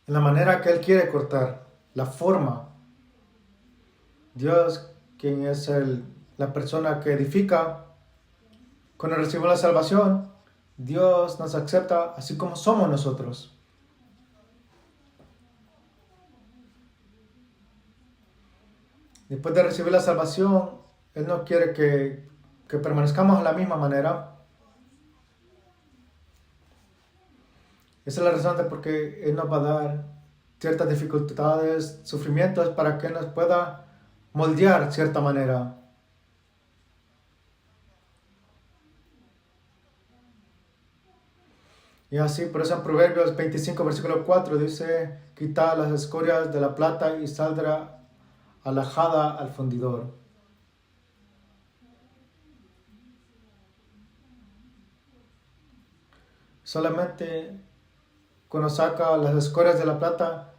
la manera que Él quiere cortar, la forma. Dios, quien es la persona que edifica, cuando recibimos la salvación, Dios nos acepta así como somos nosotros. Después de recibir la salvación, Él no quiere que permanezcamos de la misma manera. Esa es la razón de por qué Él nos va a dar ciertas dificultades, sufrimientos, para que nos pueda moldear de cierta manera. Y así, por eso en Proverbios 25, versículo 4 dice, quita las escorias de la plata y saldrá alajada al fundidor. Solamente cuando saca las escorias de la plata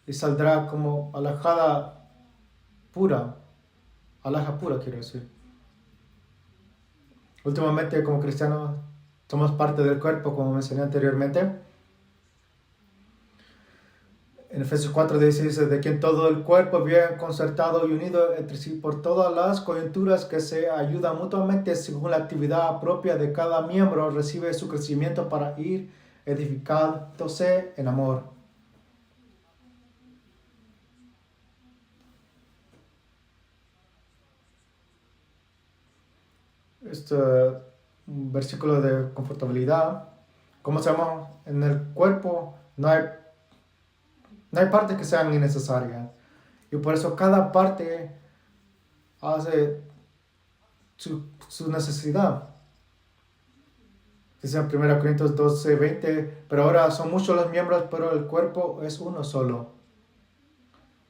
y saldrá como alajada pura, alhaja pura quiero decir. Últimamente como cristianos somos parte del cuerpo, como mencioné anteriormente. En Efesios 4:16 dice, de quien todo el cuerpo bien concertado y unido entre sí por todas las coyunturas que se ayudan mutuamente según la actividad propia de cada miembro, recibe su crecimiento para ir edificándose en amor. Este versículo de confortabilidad, como sabemos, en el cuerpo no hay partes que sean innecesarias. Y por eso cada parte hace su necesidad. Dice en 1 Corintios 12:20, pero ahora son muchos los miembros, pero el cuerpo es uno solo.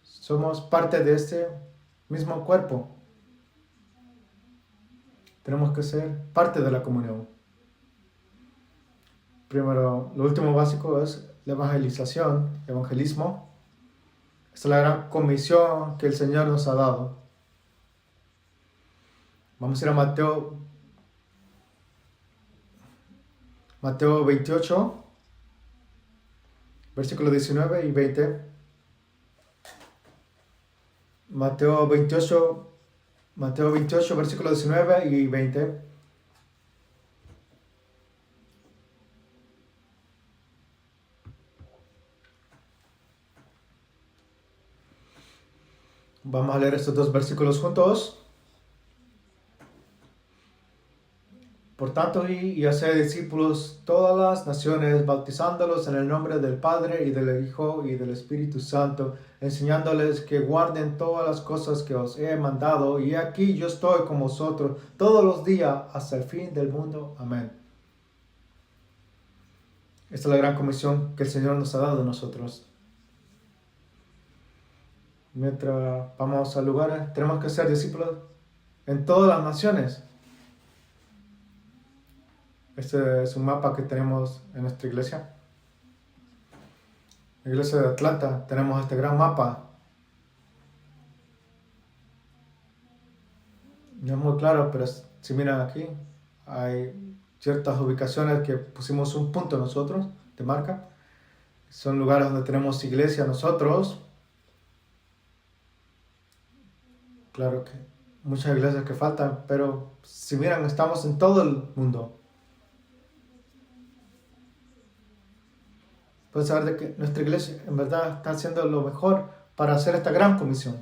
Somos parte de este mismo cuerpo. Tenemos que ser parte de la comunión. Primero, lo último básico es la evangelización, evangelismo. Esta es la gran comisión que el Señor nos ha dado. Vamos a ir a Mateo 28, versículos 19 y 20. Mateo 28, versículos 19 y 20. Vamos a leer estos dos versículos juntos. Por tanto, y hacer discípulos todas las naciones, bautizándolos en el nombre del Padre y del Hijo y del Espíritu Santo, enseñándoles que guarden todas las cosas que os he mandado. Y aquí yo estoy con vosotros todos los días hasta el fin del mundo. Amén. Esta es la gran comisión que el Señor nos ha dado a nosotros. Mientras vamos a lugares, tenemos que ser discípulos en todas las naciones. Este es un mapa que tenemos en nuestra iglesia. La iglesia de Atlanta tenemos este gran mapa. No es muy claro, pero si miran aquí, hay ciertas ubicaciones que pusimos un punto nosotros de marca. Son lugares donde tenemos iglesia nosotros. Claro que muchas iglesias que faltan, pero si miran, estamos en todo el mundo. Pueden saber de que nuestra iglesia en verdad está haciendo lo mejor para hacer esta gran comisión.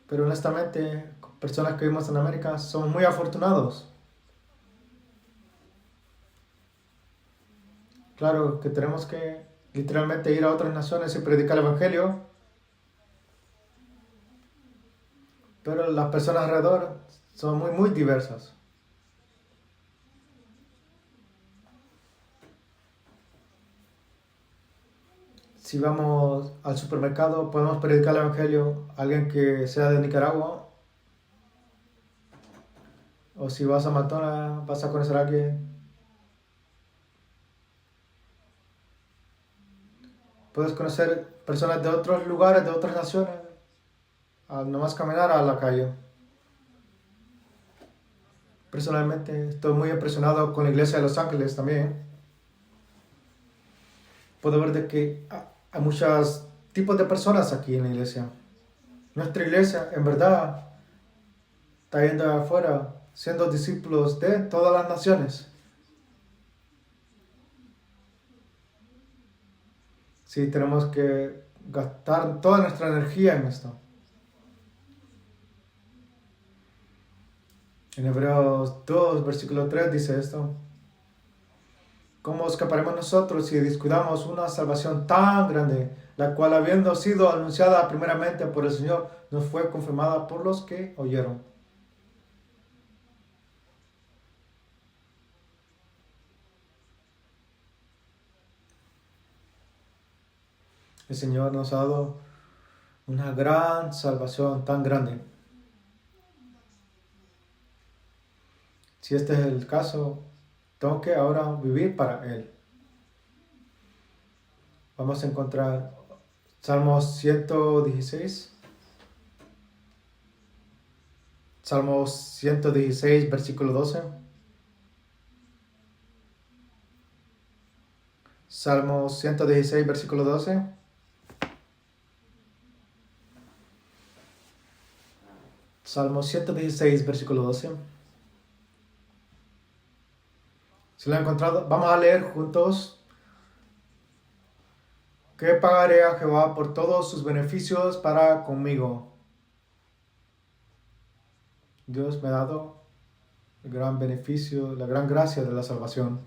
Pero honestamente, personas que vivimos en América somos muy afortunados. Claro que tenemos que literalmente ir a otras naciones y predicar el Evangelio, pero las personas alrededor son muy diversas. Si vamos al supermercado, podemos predicar el Evangelio a alguien que sea de Nicaragua. O si vas a McDonald's, vas a conocer a alguien. Puedes conocer personas de otros lugares, de otras naciones, al nomás caminar a la calle. Personalmente, estoy muy impresionado con la iglesia de Los Ángeles también. Puedo ver de que hay muchos tipos de personas aquí en la iglesia. Nuestra iglesia, en verdad, está yendo afuera, siendo discípulos de todas las naciones. Sí, tenemos que gastar toda nuestra energía en esto. En Hebreos 2, versículo 3 dice esto. ¿Cómo escaparemos nosotros si descuidamos una salvación tan grande, la cual habiendo sido anunciada primeramente por el Señor, nos fue confirmada por los que oyeron? El Señor nos ha dado una gran salvación tan grande. Si este es el caso, tengo que ahora vivir para Él. Vamos a encontrar Salmos 116. Salmos 116, versículo 12. Salmos 116, versículo 12. Salmos 116, versículo 12. Si lo han encontrado, vamos a leer juntos. ¿Qué pagaré a Jehová por todos sus beneficios para conmigo? Dios me ha dado el gran beneficio, la gran gracia de la salvación.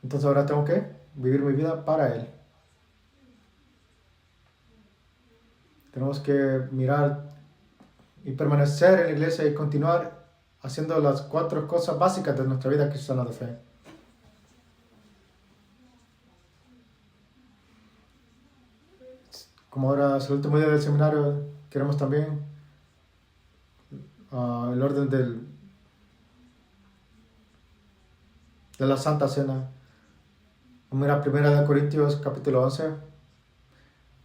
Entonces ahora tengo que vivir mi vida para Él. Tenemos que mirar y permanecer en la iglesia y continuar haciendo las 4 cosas básicas de nuestra vida cristiana de fe. Como ahora es el último día del seminario, queremos también el orden de la Santa Cena. Mira, 1 Corintios capítulo 11.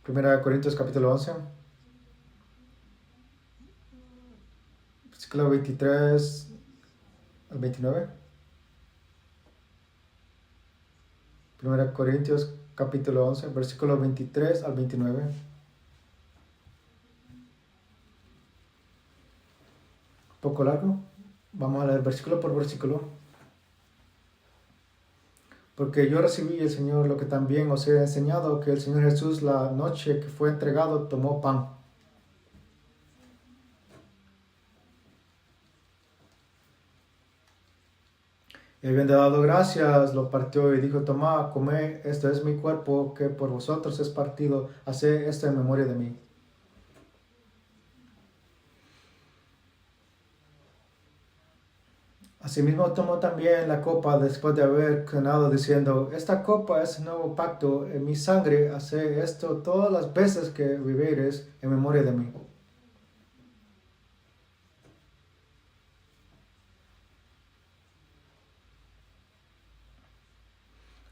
1 Corintios capítulo 11. Versículo 23 al 29. 1 Corintios capítulo 11, versículo 23 al 29. Un poco largo. Vamos a leer versículo por versículo. Porque yo recibí el Señor lo que también os he enseñado, que el Señor Jesús la noche que fue entregado tomó pan. Y habiendo dado gracias, lo partió y dijo, tomad, comed, esto es mi cuerpo que por vosotros es partido, haced esto en memoria de mí. Asimismo tomó también la copa después de haber cenado, diciendo, esta copa es el nuevo pacto en mi sangre, haced esto todas las veces que vivieres en memoria de mí.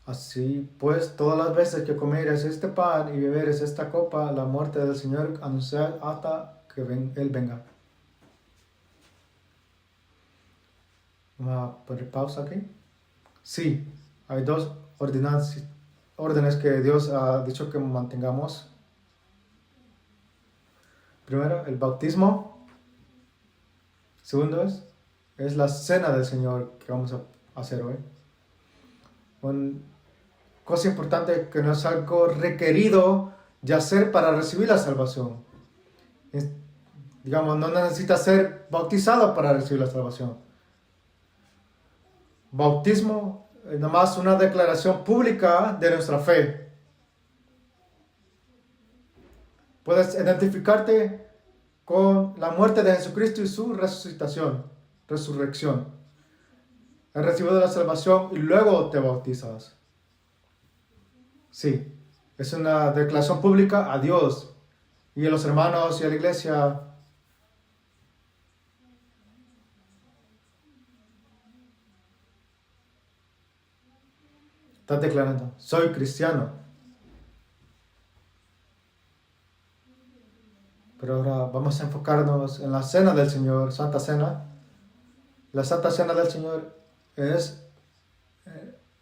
Así pues, todas las veces que comieres este pan y beberes esta copa, la muerte del Señor anunciad hasta que Él venga. Vamos a poner pausa aquí. Sí, hay dos órdenes que Dios ha dicho que mantengamos. Primero, el bautismo. Segundo es la cena del Señor que vamos a hacer hoy. Una cosa importante que no es algo requerido de hacer para recibir la salvación. Digamos, no necesita ser bautizado para recibir la salvación. Bautismo es nomás una declaración pública de nuestra fe. Puedes identificarte con la muerte de Jesucristo y su resurrección. Has recibido la salvación y luego te bautizas. Sí, es una declaración pública a Dios y a los hermanos y a la iglesia. Estás declarando, soy cristiano. Pero ahora vamos a enfocarnos en la cena del Señor, Santa Cena. La Santa Cena del Señor es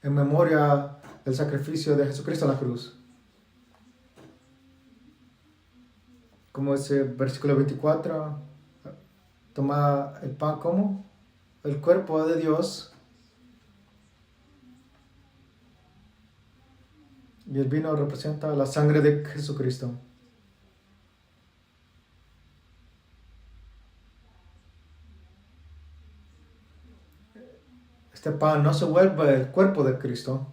en memoria del sacrificio de Jesucristo en la cruz. Como ese versículo 24, toma el pan como el cuerpo de Dios y el vino representa la sangre de Jesucristo. Este pan no se vuelve el cuerpo de Cristo.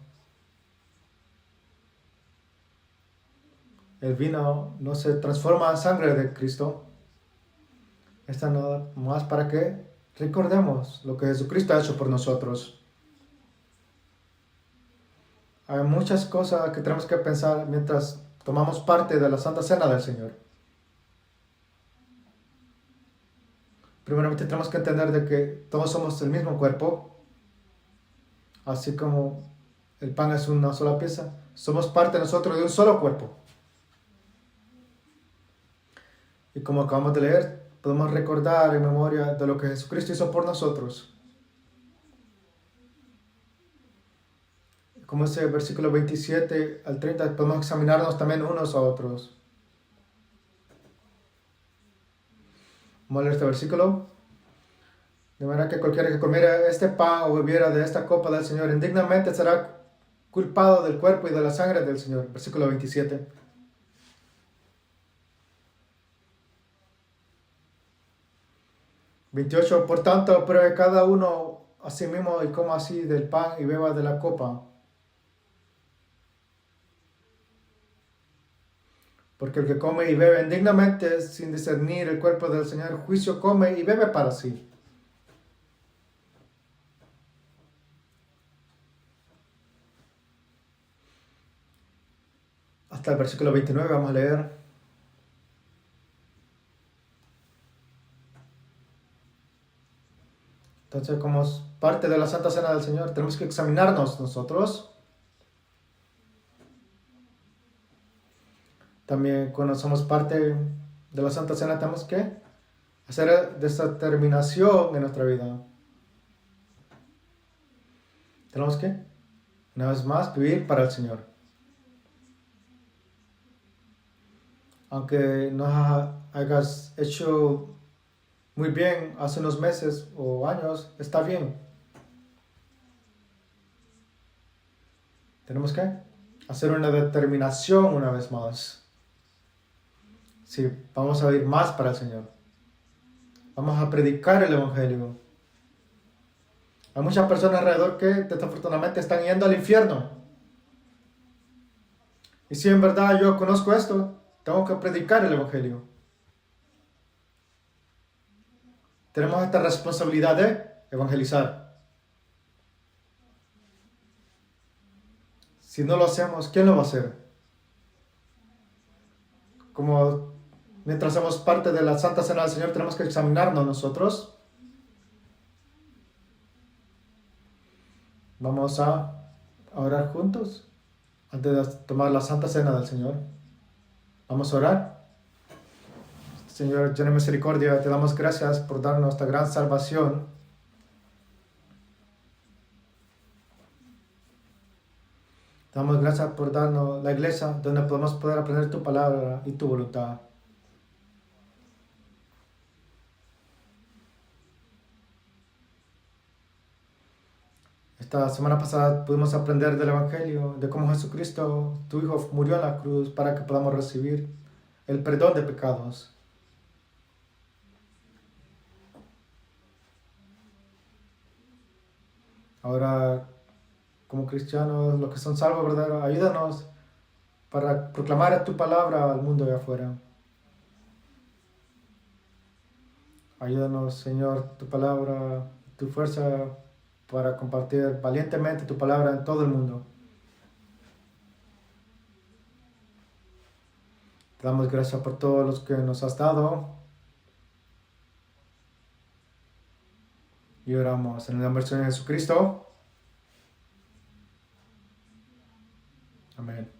El vino no se transforma en sangre de Cristo. Está nada más para que recordemos lo que Jesucristo ha hecho por nosotros. Hay muchas cosas que tenemos que pensar mientras tomamos parte de la Santa Cena del Señor. Primeramente tenemos que entender de que todos somos el mismo cuerpo. Así como el pan es una sola pieza, somos parte nosotros de un solo cuerpo. Y como acabamos de leer, podemos recordar en memoria de lo que Jesucristo hizo por nosotros. Como ese versículo 27 al 30, podemos examinarnos también unos a otros. Vamos a leer este versículo. De manera que cualquiera que comiera este pan o bebiera de esta copa del Señor indignamente será culpado del cuerpo y de la sangre del Señor. Versículo 27. 28. Por tanto, pruebe cada uno a sí mismo y coma así del pan y beba de la copa. Porque el que come y bebe indignamente sin discernir el cuerpo del Señor, juicio come y bebe para sí. Hasta el versículo 29 vamos a leer. Entonces, como parte de la Santa Cena del Señor, tenemos que examinarnos nosotros. También cuando somos parte de la Santa Cena tenemos que hacer determinación en nuestra vida. Tenemos que, una vez más, vivir para el Señor. Aunque no hayas hecho muy bien hace unos meses o años, está bien. Tenemos que hacer una determinación una vez más. Sí, vamos a ir más para el Señor. Vamos a predicar el Evangelio. Hay muchas personas alrededor que desafortunadamente están yendo al infierno. Y si en verdad yo conozco esto, tengo que predicar el Evangelio. Tenemos esta responsabilidad de evangelizar. Si no lo hacemos, ¿quién lo va a hacer? Como mientras somos parte de la Santa Cena del Señor, tenemos que examinarnos nosotros. Vamos a orar juntos antes de tomar la Santa Cena del Señor. Vamos a orar. Señor, llena de misericordia, te damos gracias por darnos esta gran salvación. Te damos gracias por darnos la iglesia donde podemos poder aprender tu palabra y tu voluntad. Esta semana pasada pudimos aprender del Evangelio, de cómo Jesucristo, tu Hijo, murió en la cruz para que podamos recibir el perdón de pecados. Ahora, como cristianos, los que son salvos, ¿verdad? Ayúdanos para proclamar tu palabra al mundo de afuera. Ayúdanos, Señor, tu palabra, tu fuerza para compartir valientemente tu palabra en todo el mundo. Te damos gracias por todos los que nos has dado. Y oramos en el nombre de Jesucristo. Amén.